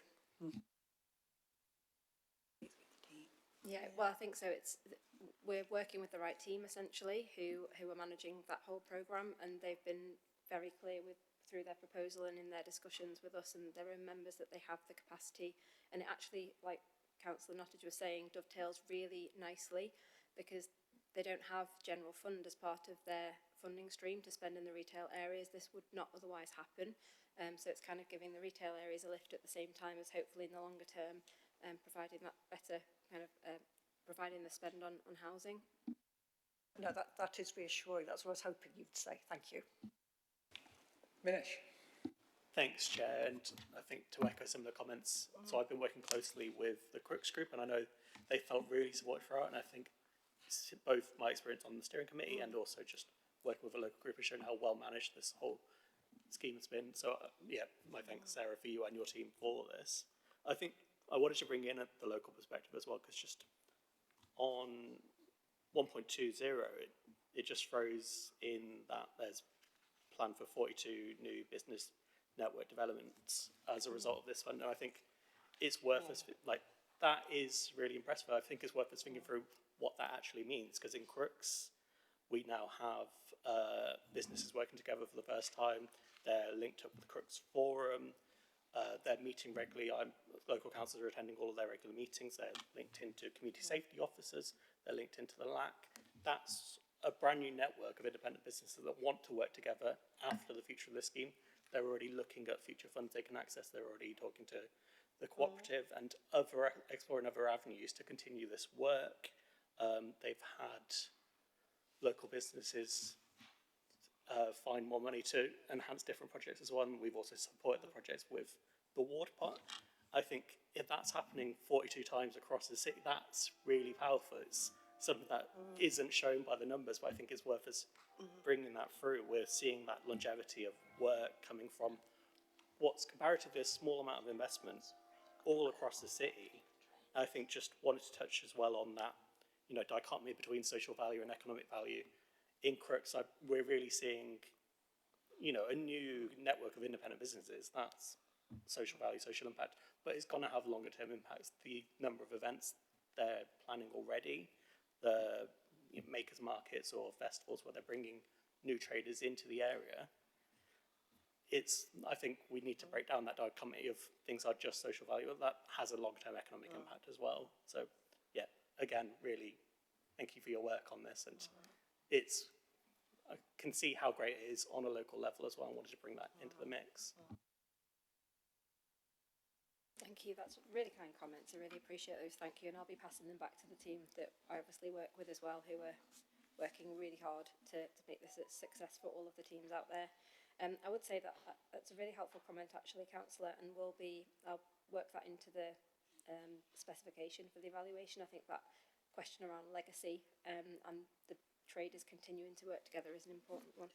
Yeah, well, I think so. We're working with the right team essentially, who are managing that whole programme, and they've been very clear through their proposal and in their discussions with us and their own members that they have the capacity. And it actually, like Councillor Nottage was saying, dovetails really nicely because they don't have general fund as part of their funding stream to spend in the retail areas. This would not otherwise happen. So it's kind of giving the retail areas a lift at the same time as hopefully in the longer term providing that better kind of providing the spend on housing. No, that is reassuring. That's what I was hoping you'd say. Thank you. Minesh. Thanks, Chair, and I think to echo some of the comments, so I've been working closely with the Crooks Group, and I know they felt really supported throughout, and I think both my experience on the steering committee and also just working with a local group has shown how well managed this whole scheme has been. So yeah, my thanks, Sarah, for you and your team for this. I think I wanted to bring in the local perspective as well, because just on 1.20, it just throws in that there's plan for 42 new business network developments as a result of this fund, and I think it's worth us, like, that is really impressive. I think it's worth us thinking through what that actually means, because in Crooks we now have businesses working together for the first time. They're linked up with the Crooks Forum, they're meeting regularly. Local councillors are attending all of their regular meetings. They're linked into community safety officers, they're linked into the LAC. That's a brand new network of independent businesses that want to work together after the future of this scheme. They're already looking at future funds they can access. They're already talking to the cooperative and exploring other avenues to continue this work. They've had local businesses find more money to enhance different projects as well, and we've also supported the projects with the water part. I think if that's happening 42 times across the city, that's really powerful. It's something that isn't shown by the numbers, but I think it's worth us bringing that through. We're seeing that longevity of work coming from what's comparatively a small amount of investment all across the city. I think just wanted to touch as well on that, dichotomy between social value and economic value. In Crooks, we're really seeing, a new network of independent businesses. That's social value, social impact, but it's going to have longer term impacts. The number of events they're planning already, the makers markets or festivals where they're bringing new traders into the area. I think we need to break down that dichotomy of things are just social value, but that has a long-term economic impact as well. So yeah, again, really thank you for your work on this, and I can see how great it is on a local level as well. I wanted to bring that into the mix. Thank you, that's really kind comments. I really appreciate those, thank you. And I'll be passing them back to the team that I obviously work with as well, who are working really hard to make this a success for all of the teams out there. I would say that that's a really helpful comment actually, Councillor, and I'll work that into the specification for the evaluation. I think that question around legacy and the traders continuing to work together is an important one.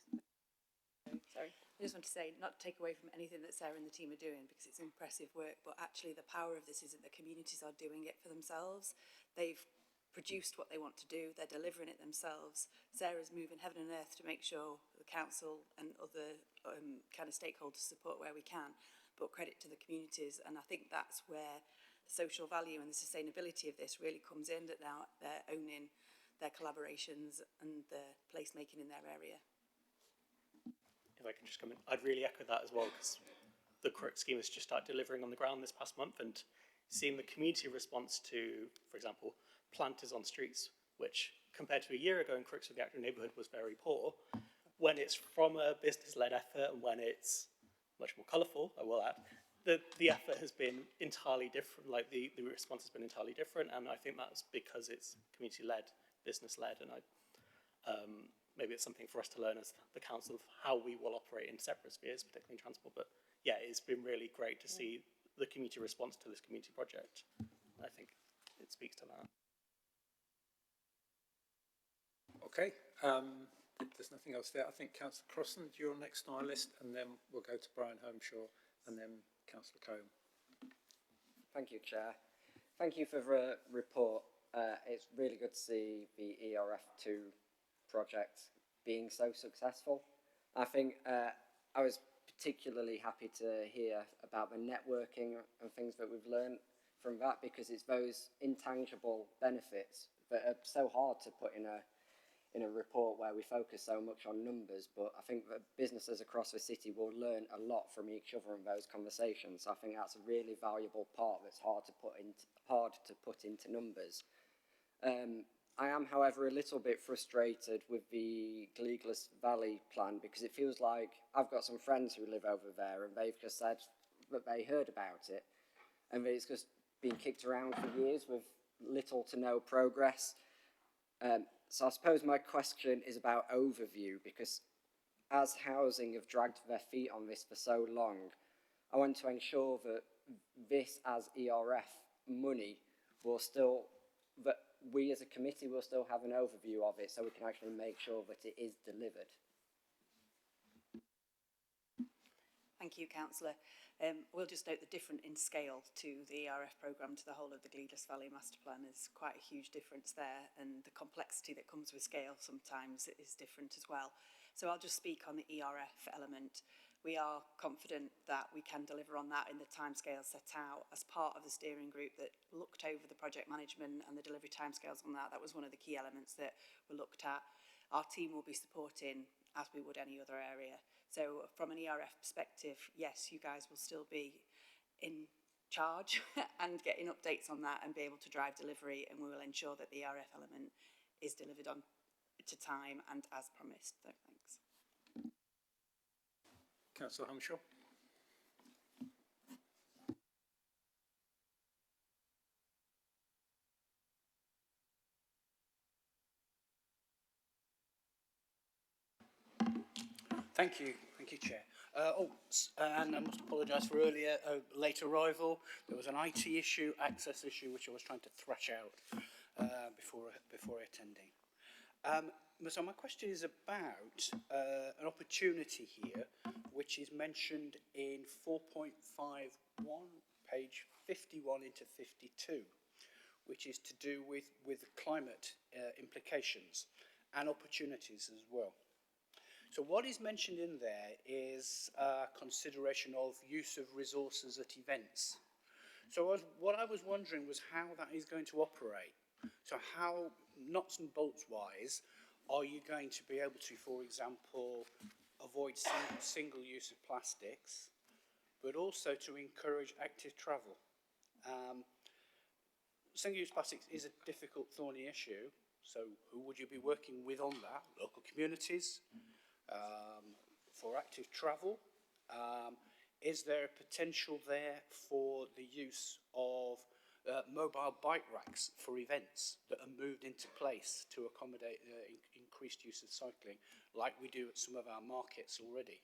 Sorry, I just want to say, not to take away from anything that Sarah and the team are doing, because it's impressive work, but actually the power of this is that the communities are doing it for themselves. They've produced what they want to do, they're delivering it themselves. Sarah's moving heaven and earth to make sure the council and other kind of stakeholders support where we can, but credit to the communities. And I think that's where the social value and the sustainability of this really comes in, that now they're owning their collaborations and the placemaking in their area. If I can just come in, I'd really echo that as well, because the Crooks scheme has just started delivering on the ground this past month, and seeing the community response to, for example, planters on streets, which compared to a year ago in Crooks with the active neighbourhood was very poor, when it's from a business-led effort and when it's much more colourful, I will add, the effort has been entirely different, like the response has been entirely different, and I think that's because it's community-led, business-led, and maybe it's something for us to learn as the council of how we will operate in separate spheres, particularly in transport. But yeah, it's been really great to see the community response to this community project. I think it speaks to that. Okay, if there's nothing else there, I think Councillor Crossan, you're next on our list, and then we'll go to Brian Holmeshaw, and then Councillor Khayum. Thank you, Chair. Thank you for the report. It's really good to see the ERF2 project being so successful. I think I was particularly happy to hear about the networking and things that we've learned from that, because it's those intangible benefits that are so hard to put in a report where we focus so much on numbers. But I think that businesses across the city will learn a lot from each other in those conversations. I think that's a really valuable part that's hard to put into numbers. I am, however, a little bit frustrated with the Gleegless Valley plan, because it feels like I've got some friends who live over there and they've just said that they heard about it and that it's just been kicked around for years with little to no progress. So I suppose my question is about overview, because as housing have dragged their feet on this for so long, I want to ensure that this as ERF money will still, that we as a committee will still have an overview of it so we can actually make sure that it is delivered. Thank you, Councillor. We'll just note the difference in scale to the ERF programme to the whole of the Gleegless Valley Master Plan is quite a huge difference there, and the complexity that comes with scale sometimes is different as well. So I'll just speak on the ERF element. We are confident that we can deliver on that in the timescales set out as part of the steering group that looked over the project management and the delivery timescales on that. That was one of the key elements that were looked at. Our team will be supporting as we would any other area. So from an ERF perspective, yes, you guys will still be in charge and getting updates on that and be able to drive delivery, and we will ensure that the ERF element is delivered on to time and as promised. So thanks. Councillor Humshaw. Thank you, Chair. And I must apologise for earlier, late arrival. There was an IT issue, access issue, which I was trying to thrash out before attending. So my question is about an opportunity here, which is mentioned in 4.51, page 51 into 52, which is to do with climate implications and opportunities as well. So what is mentioned in there is consideration of use of resources at events. So what I was wondering was how that is going to operate. So how, nuts and bolts wise, are you going to be able to, for example, avoid single use of plastics, but also to encourage active travel? Single-use plastics is a difficult, thorny issue. So who would you be working with on that? Local communities? For active travel, is there a potential there for the use of mobile bike racks for events that are moved into place to accommodate increased use of cycling, like we do at some of our markets already?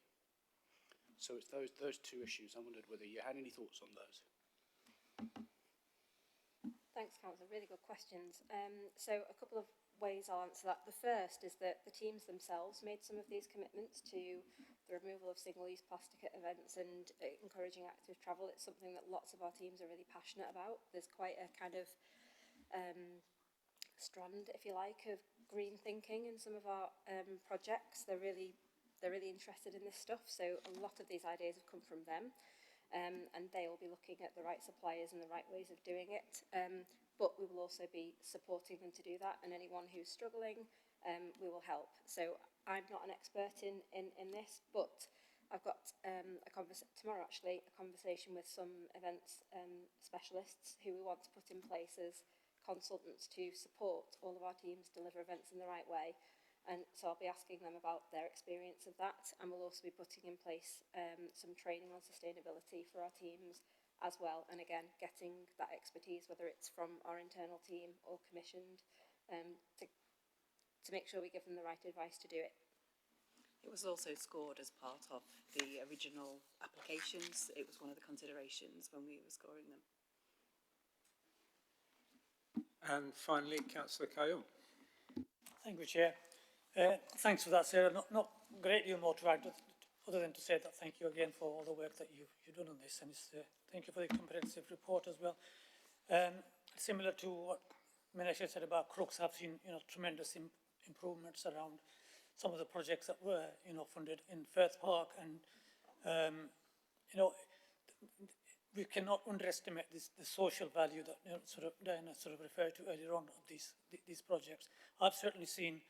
So it's those two issues. I wondered whether you had any thoughts on those. Thanks, Councillor. Really good questions. So a couple of ways I'll answer that. The first is that the teams themselves made some of these commitments to the removal of single-use plastic at events and encouraging active travel. It's something that lots of our teams are really passionate about. There's quite a kind of strand, if you like, of green thinking in some of our projects. They're really interested in this stuff. So a lot of these ideas have come from them. And they will be looking at the right suppliers and the right ways of doing it. But we will also be supporting them to do that, and anyone who's struggling, we will help. So I'm not an expert in this, but I've got tomorrow actually a conversation with some events specialists who we want to put in place as consultants to support all of our teams deliver events in the right way. And so I'll be asking them about their experience of that, and we'll also be putting in place some training on sustainability for our teams as well. And again, getting that expertise, whether it's from our internal team or commissioned, to make sure we give them the right advice to do it. It was also scored as part of the original applications. It was one of the considerations when we were scoring them. And finally, Councillor Khayum. Thank you, Chair. Thanks for that, Sarah. Not a great deal more to add, other than to say that thank you again for all the work that you've done on this, and thank you for the comprehensive report as well. similar to what Manisha said about Crooks, I've seen, tremendous improvements around some of the projects that were, funded in Firth Park, and, we cannot underestimate the social value that Diana referred to earlier on of these projects. I've certainly seen,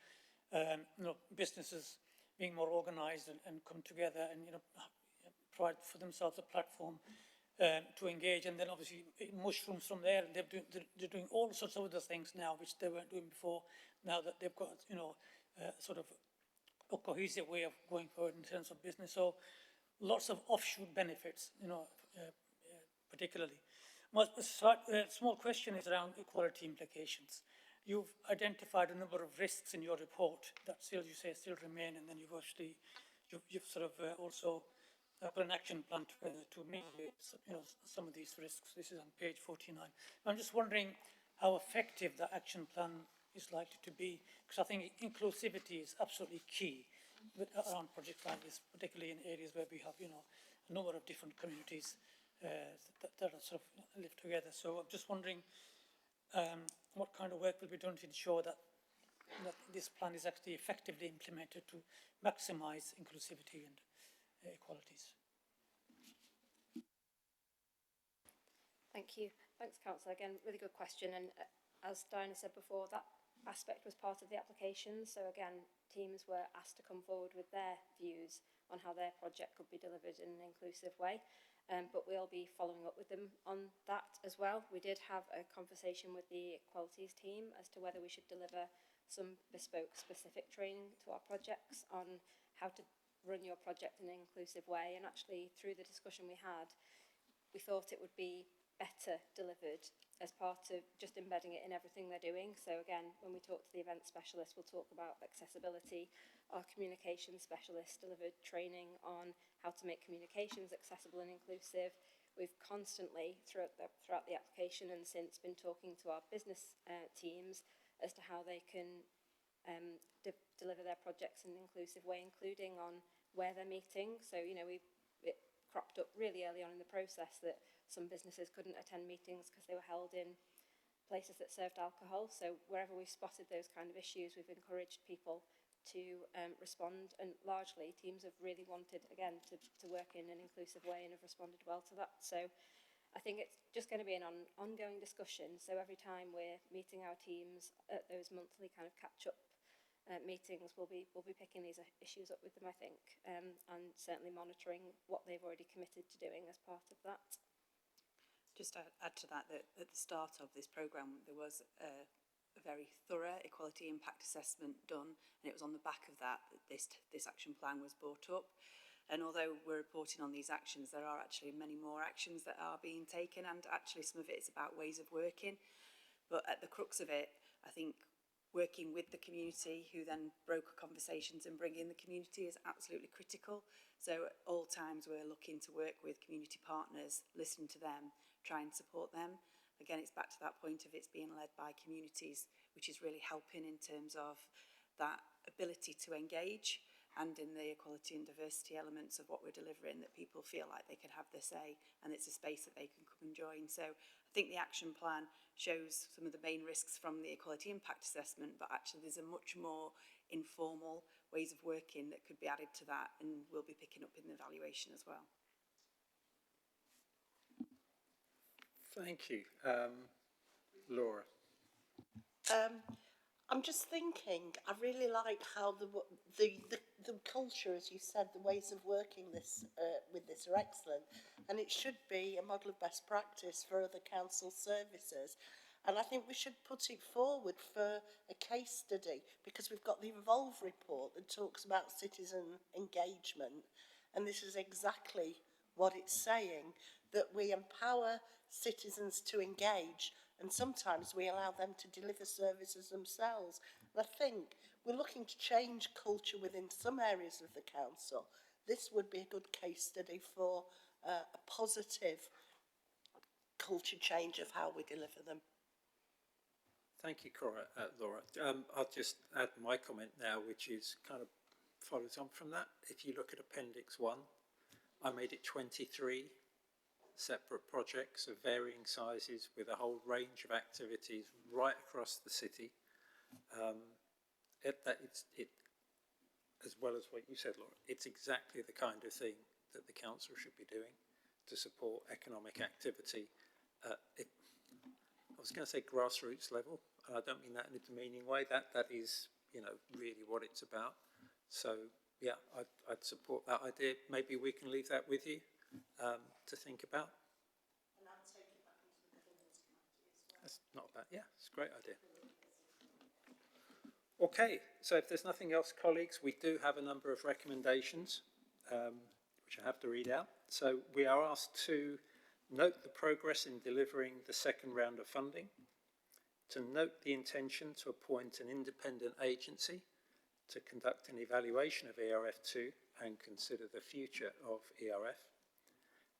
businesses being more organised and come together and, provide for themselves a platform to engage, and then obviously it mushrooms from there, and they're doing all sorts of other things now which they weren't doing before, now that they've got, a cohesive way of going forward in terms of business. So lots of offshoot benefits, particularly. My small question is around equality implications. You've identified a number of risks in your report that still, you say, still remain, and then you've actually, you've also put an action plan together to mitigate, some of these risks. This is on page 49. I'm just wondering how effective that action plan is likely to be, because I think inclusivity is absolutely key around projects like this, particularly in areas where we have, a number of different communities that are live together. So I'm just wondering what kind of work will be done to ensure that this plan is actually effectively implemented to maximise inclusivity and equalities. Thank you. Thanks, Councillor. Again, really good question. And as Diana said before, that aspect was part of the application. So again, teams were asked to come forward with their views on how their project could be delivered in an inclusive way. But we'll be following up with them on that as well. We did have a conversation with the Equalities team as to whether we should deliver some bespoke specific training to our projects on how to run your project in an inclusive way. And actually, through the discussion we had, we thought it would be better delivered as part of just embedding it in everything they're doing. So again, when we talk to the event specialist, we'll talk about accessibility. Our communication specialist delivered training on how to make communications accessible and inclusive. We've constantly, throughout the application and since, been talking to our business teams as to how they can deliver their projects in an inclusive way, including on where they're meeting. So, it cropped up really early on in the process that some businesses couldn't attend meetings because they were held in places that served alcohol. So wherever we've spotted those kind of issues, we've encouraged people to respond, and largely teams have really wanted, again, to work in an inclusive way and have responded well to that. So I think it's just going to be an ongoing discussion. So every time we're meeting our teams at those monthly kind of catch-up meetings, we'll be picking these issues up with them, I think, and certainly monitoring what they've already committed to doing as part of that. Just to add to that, that at the start of this programme, there was a very thorough equality impact assessment done, and it was on the back of that that this action plan was brought up. And although we're reporting on these actions, there are actually many more actions that are being taken, and actually some of it is about ways of working. But at the crux of it, I think working with the community, who then broker conversations and bring in the community, is absolutely critical. So at all times we're looking to work with community partners, listen to them, try and support them. Again, it's back to that point of it's being led by communities, which is really helping in terms of that ability to engage, and in the equality and diversity elements of what we're delivering, that people feel like they can have their say and it's a space that they can come and join. So I think the action plan shows some of the main risks from the equality impact assessment, but actually there's a much more informal ways of working that could be added to that, and we'll be picking up in the evaluation as well. Thank you. Laura. I'm just thinking, I really like how the culture, as you said, the ways of working with this are excellent, and it should be a model of best practice for other council services. And I think we should put it forward for a case study, because we've got the Evolve report that talks about citizen engagement, and this is exactly what it's saying, that we empower citizens to engage, and sometimes we allow them to deliver services themselves. And I think we're looking to change culture within some areas of the council. This would be a good case study for a positive culture change of how we deliver them. Thank you, Laura. I'll just add my comment now, which is kind of follows on from that. If you look at Appendix 1, I made it 23 separate projects of varying sizes with a whole range of activities right across the city. As well as what you said, Laura, it's exactly the kind of thing that the council should be doing to support economic activity. I was going to say grassroots level, and I don't mean that in a demeaning way. That is, you know, really what it's about. So yeah, I'd support that idea. Maybe we can leave that with you to think about. And I'd take it back into the governance committee as well. That's not bad. Yeah, it's a great idea. Okay, so if there's nothing else, colleagues, we do have a number of recommendations, which I have to read out. So we are asked to note the progress in delivering the second round of funding, to note the intention to appoint an independent agency to conduct an evaluation of ERF2 and consider the future of ERF,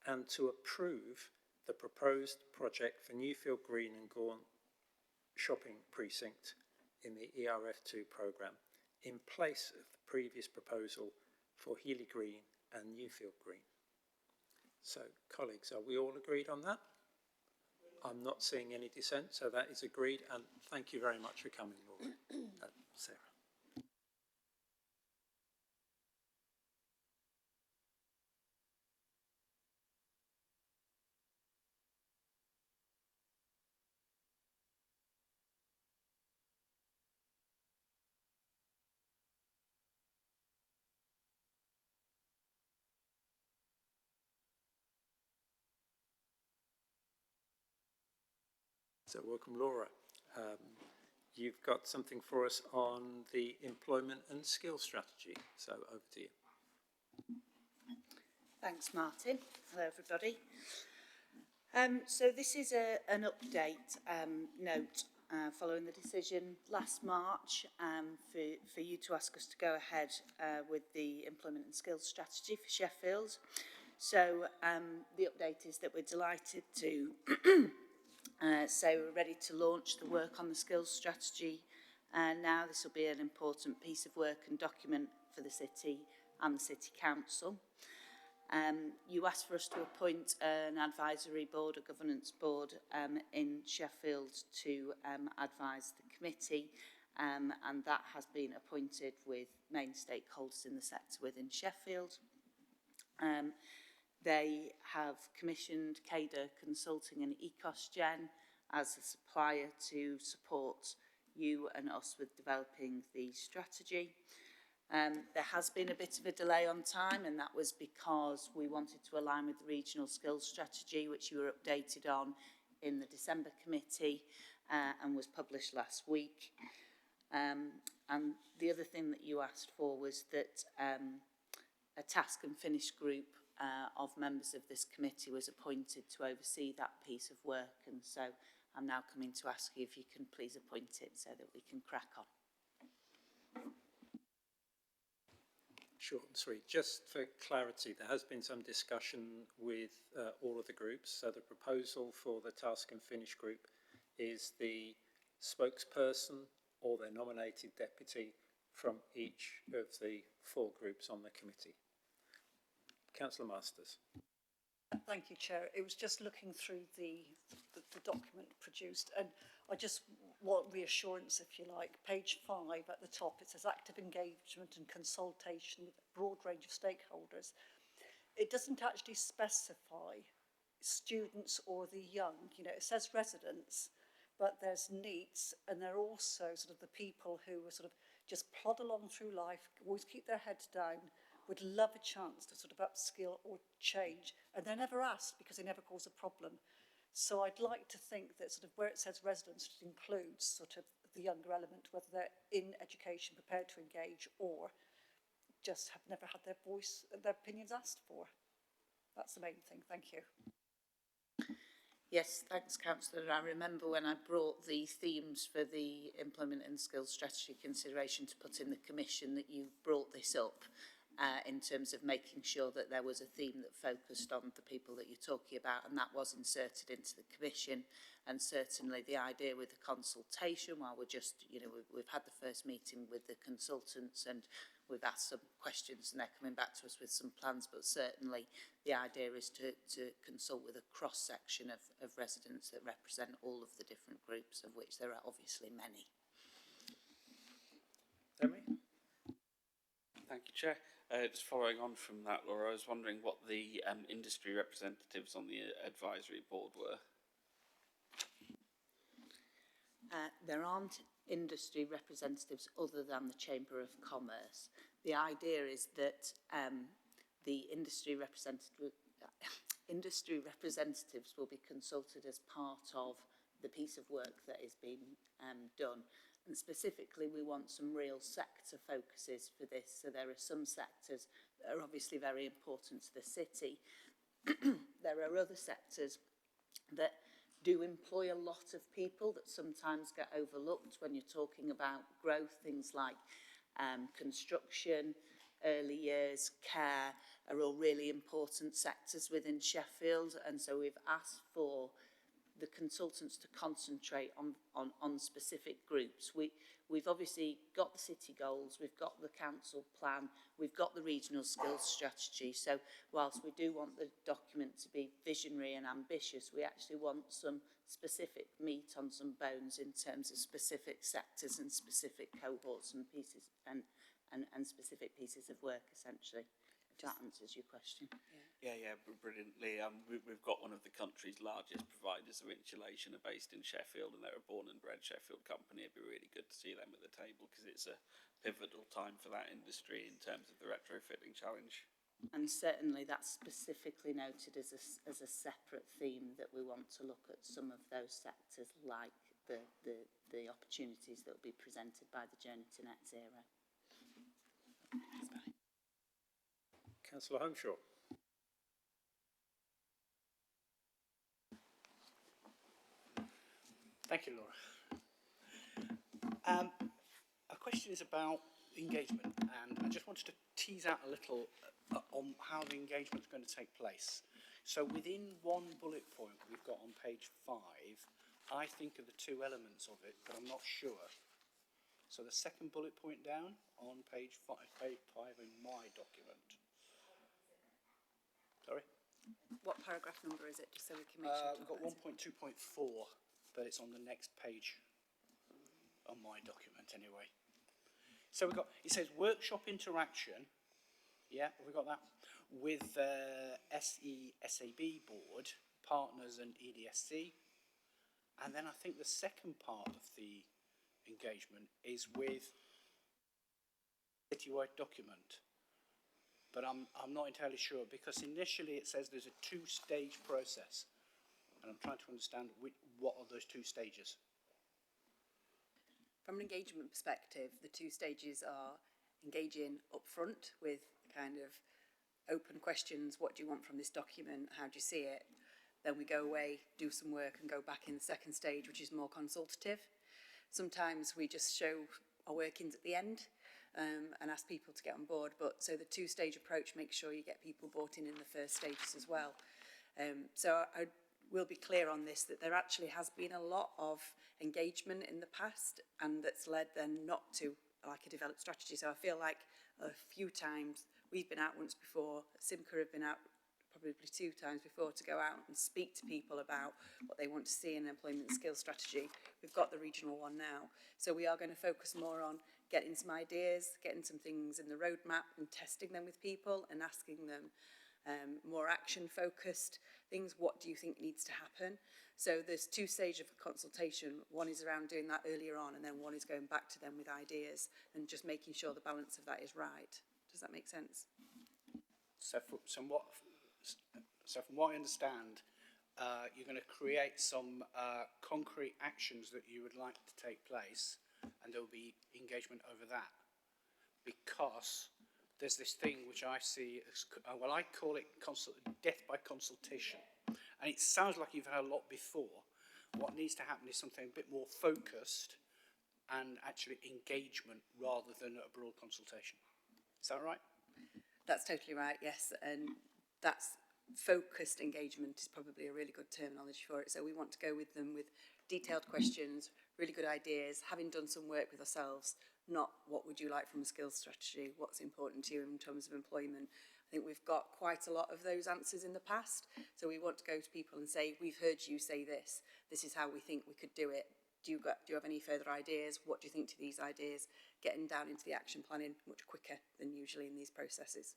and to approve the proposed project for Newfield Green and Gaunt shopping precinct in the ERF2 programme, in place of the previous proposal for Healy Green and Newfield Green. So, colleagues, are we all agreed on that? I'm not seeing any dissent, so that is agreed, and thank you very much for coming, Laura. Sarah. So welcome, Laura. You've got something for us on the employment and skills strategy. So over to you. Thanks, Martin. Hello, everybody. So this is an update note following the decision last March for you to ask us to go ahead with the employment and skills strategy for Sheffield. So the update is that we're delighted to say we're ready to launch the work on the skills strategy. Now this will be an important piece of work and document for the city and the City Council. You asked for us to appoint an advisory board, a governance board in Sheffield to advise the committee, and that has been appointed with main stakeholders in the sector within Sheffield. They have commissioned CADA Consulting and EcosGen as a supplier to support you and us with developing the strategy. There has been a bit of a delay on time, and that was because we wanted to align with the regional skills strategy, which you were updated on in the December committee and was published last week. And the other thing that you asked for was that a task and finish group of members of this committee was appointed to oversee that piece of work, and so I'm now coming to ask you if you can please appoint it so that we can crack on. Short and sweet. Just for clarity, there has been some discussion with all of the groups. So the proposal for the task and finish group is the spokesperson or their nominated deputy from each of the 4 groups on the committee. Councillor Masters. Thank you, Chair. It was just looking through the document produced, and I just want reassurance, if you like. Page 5 at the top, it says active engagement and consultation with a broad range of stakeholders. It doesn't actually specify students or the young. You know, it says residents, but there's NEETs, and they're also sort of the people who are sort of just plod along through life, always keep their heads down, would love a chance to sort of upskill or change, and they're never asked because they never cause a problem. So I'd like to think that sort of where it says residents, it includes sort of the younger element, whether they're in education, prepared to engage, or just have never had their voice, their opinions asked for. That's the main thing. Thank you. Yes, thanks, Councillor. I remember when I brought the themes for the employment and skills strategy consideration to put in the commission that you brought this up. in terms of making sure that there was a theme that focused on the people that you're talking about, and that was inserted into the commission. And certainly the idea with the consultation, while we're just, you know, we've had the first meeting with the consultants and we've asked some questions and they're coming back to us with some plans, but certainly the idea is to consult with a cross-section of residents that represent all of the different groups, of which there are obviously many. Thank you, Chair. Just following on from that, Laura, I was wondering what the industry representatives on the advisory board were. There aren't industry representatives other than the Chamber of Commerce. The idea is that the industry representatives will be consulted as part of the piece of work that is being done. And specifically, we want some real sector focuses for this. So there are some sectors that are obviously very important to the city. There are other sectors that do employ a lot of people that sometimes get overlooked when you're talking about growth. Things like construction, early years, care are all really important sectors within Sheffield. And so we've asked for the consultants to concentrate on specific groups. We've obviously got the city goals, we've got the council plan, we've got the regional skills strategy. So whilst we do want the document to be visionary and ambitious, we actually want some specific meat on some bones in terms of specific sectors and specific cohorts and pieces and specific pieces of work, essentially. If that answers your question. Yeah, brilliantly. We've got one of the country's largest providers of insulation are based in Sheffield, and they're a born and bred Sheffield company. It'd be really good to see them at the table because it's a pivotal time for that industry in terms of the retrofitting challenge. And certainly that's specifically noted as a separate theme that we want to look at some of those sectors, like the opportunities that will be presented by the Journey to Net Zero. Councillor Holmeshaw. Thank you, Laura. A question is about engagement, and I just wanted to tease out a little on how the engagement is going to take place. So within one bullet point we've got on page 5, I think of the two elements of it, but I'm not sure. So the second bullet point down on page 5 in my document. Sorry? What paragraph number is it, just so we can make sure? We've got 1.2.4, but it's on the next page on my document anyway. So we've got, it says workshop interaction, yeah, have we got that? With SESAB board, partners and EDSC. And then I think the second part of the engagement is with citywide document. But I'm not entirely sure, because initially it says there's a two-stage process, and I'm trying to understand what are those two stages. From an engagement perspective, the two stages are engaging up front with kind of open questions. What do you want from this document? How do you see it? Then we go away, do some work, and go back in the second stage, which is more consultative. Sometimes we just show our workings at the end, and ask people to get on board. But so the two-stage approach makes sure you get people bought in the first stages as well. So I will be clear on this, that there actually has been a lot of engagement in the past, and that's led then not to like a developed strategy. So I feel like a few times, we've been out once before, Simca have been out probably 2 times before to go out and speak to people about what they want to see in an employment skills strategy. We've got the regional one now. So we are going to focus more on getting some ideas, getting some things in the roadmap and testing them with people and asking them more action-focused things. What do you think needs to happen? So there's 2 stages of consultation. One is around doing that earlier on, and then one is going back to them with ideas and just making sure the balance of that is right. Does that make sense? So from what I understand, you're going to create some concrete actions that you would like to take place, and there will be engagement over that, because there's this thing which I see as, well, I call it death by consultation, and it sounds like you've had a lot before. What needs to happen is something a bit more focused and actually engagement rather than a broad consultation. Is that right? That's totally right, yes, and that's focused engagement is probably a really good terminology for it. So we want to go with them with detailed questions, really good ideas, having done some work with ourselves, not what would you like from a skills strategy, what's important to you in terms of employment. I think we've got quite a lot of those answers in the past, so we want to go to people and say, we've heard you say this, this is how we think we could do it. Do you have any further ideas? What do you think to these ideas? Getting down into the action planning much quicker than usually in these processes.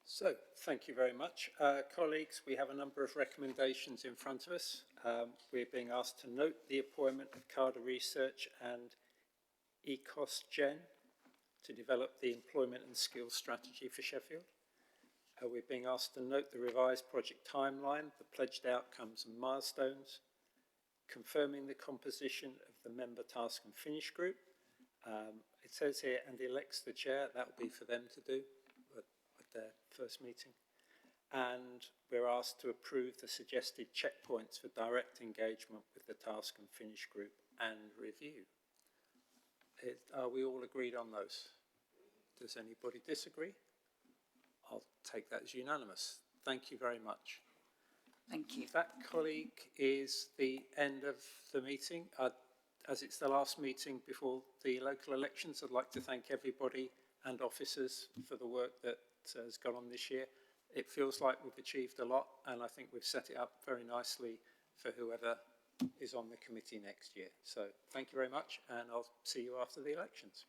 So, thank you very much. Colleagues, we have a number of recommendations in front of us. We're being asked to note the appointment of Carter Research and EcosGen to develop the employment and skills strategy for Sheffield. We're being asked to note the revised project timeline, the pledged outcomes and milestones, confirming the composition of the member task and finish group. It says here, and elects the chair. That will be for them to do at their first meeting. And we're asked to approve the suggested checkpoints for direct engagement with the task and finish group and review. Are we all agreed on those? Does anybody disagree? I'll take that as unanimous. Thank you very much. Thank you. That, colleague, is the end of the meeting. As it's the last meeting before the local elections, I'd like to thank everybody and officers for the work that has gone on this year. It feels like we've achieved a lot, and I think we've set it up very nicely for whoever is on the committee next year. So thank you very much, and I'll see you after the elections.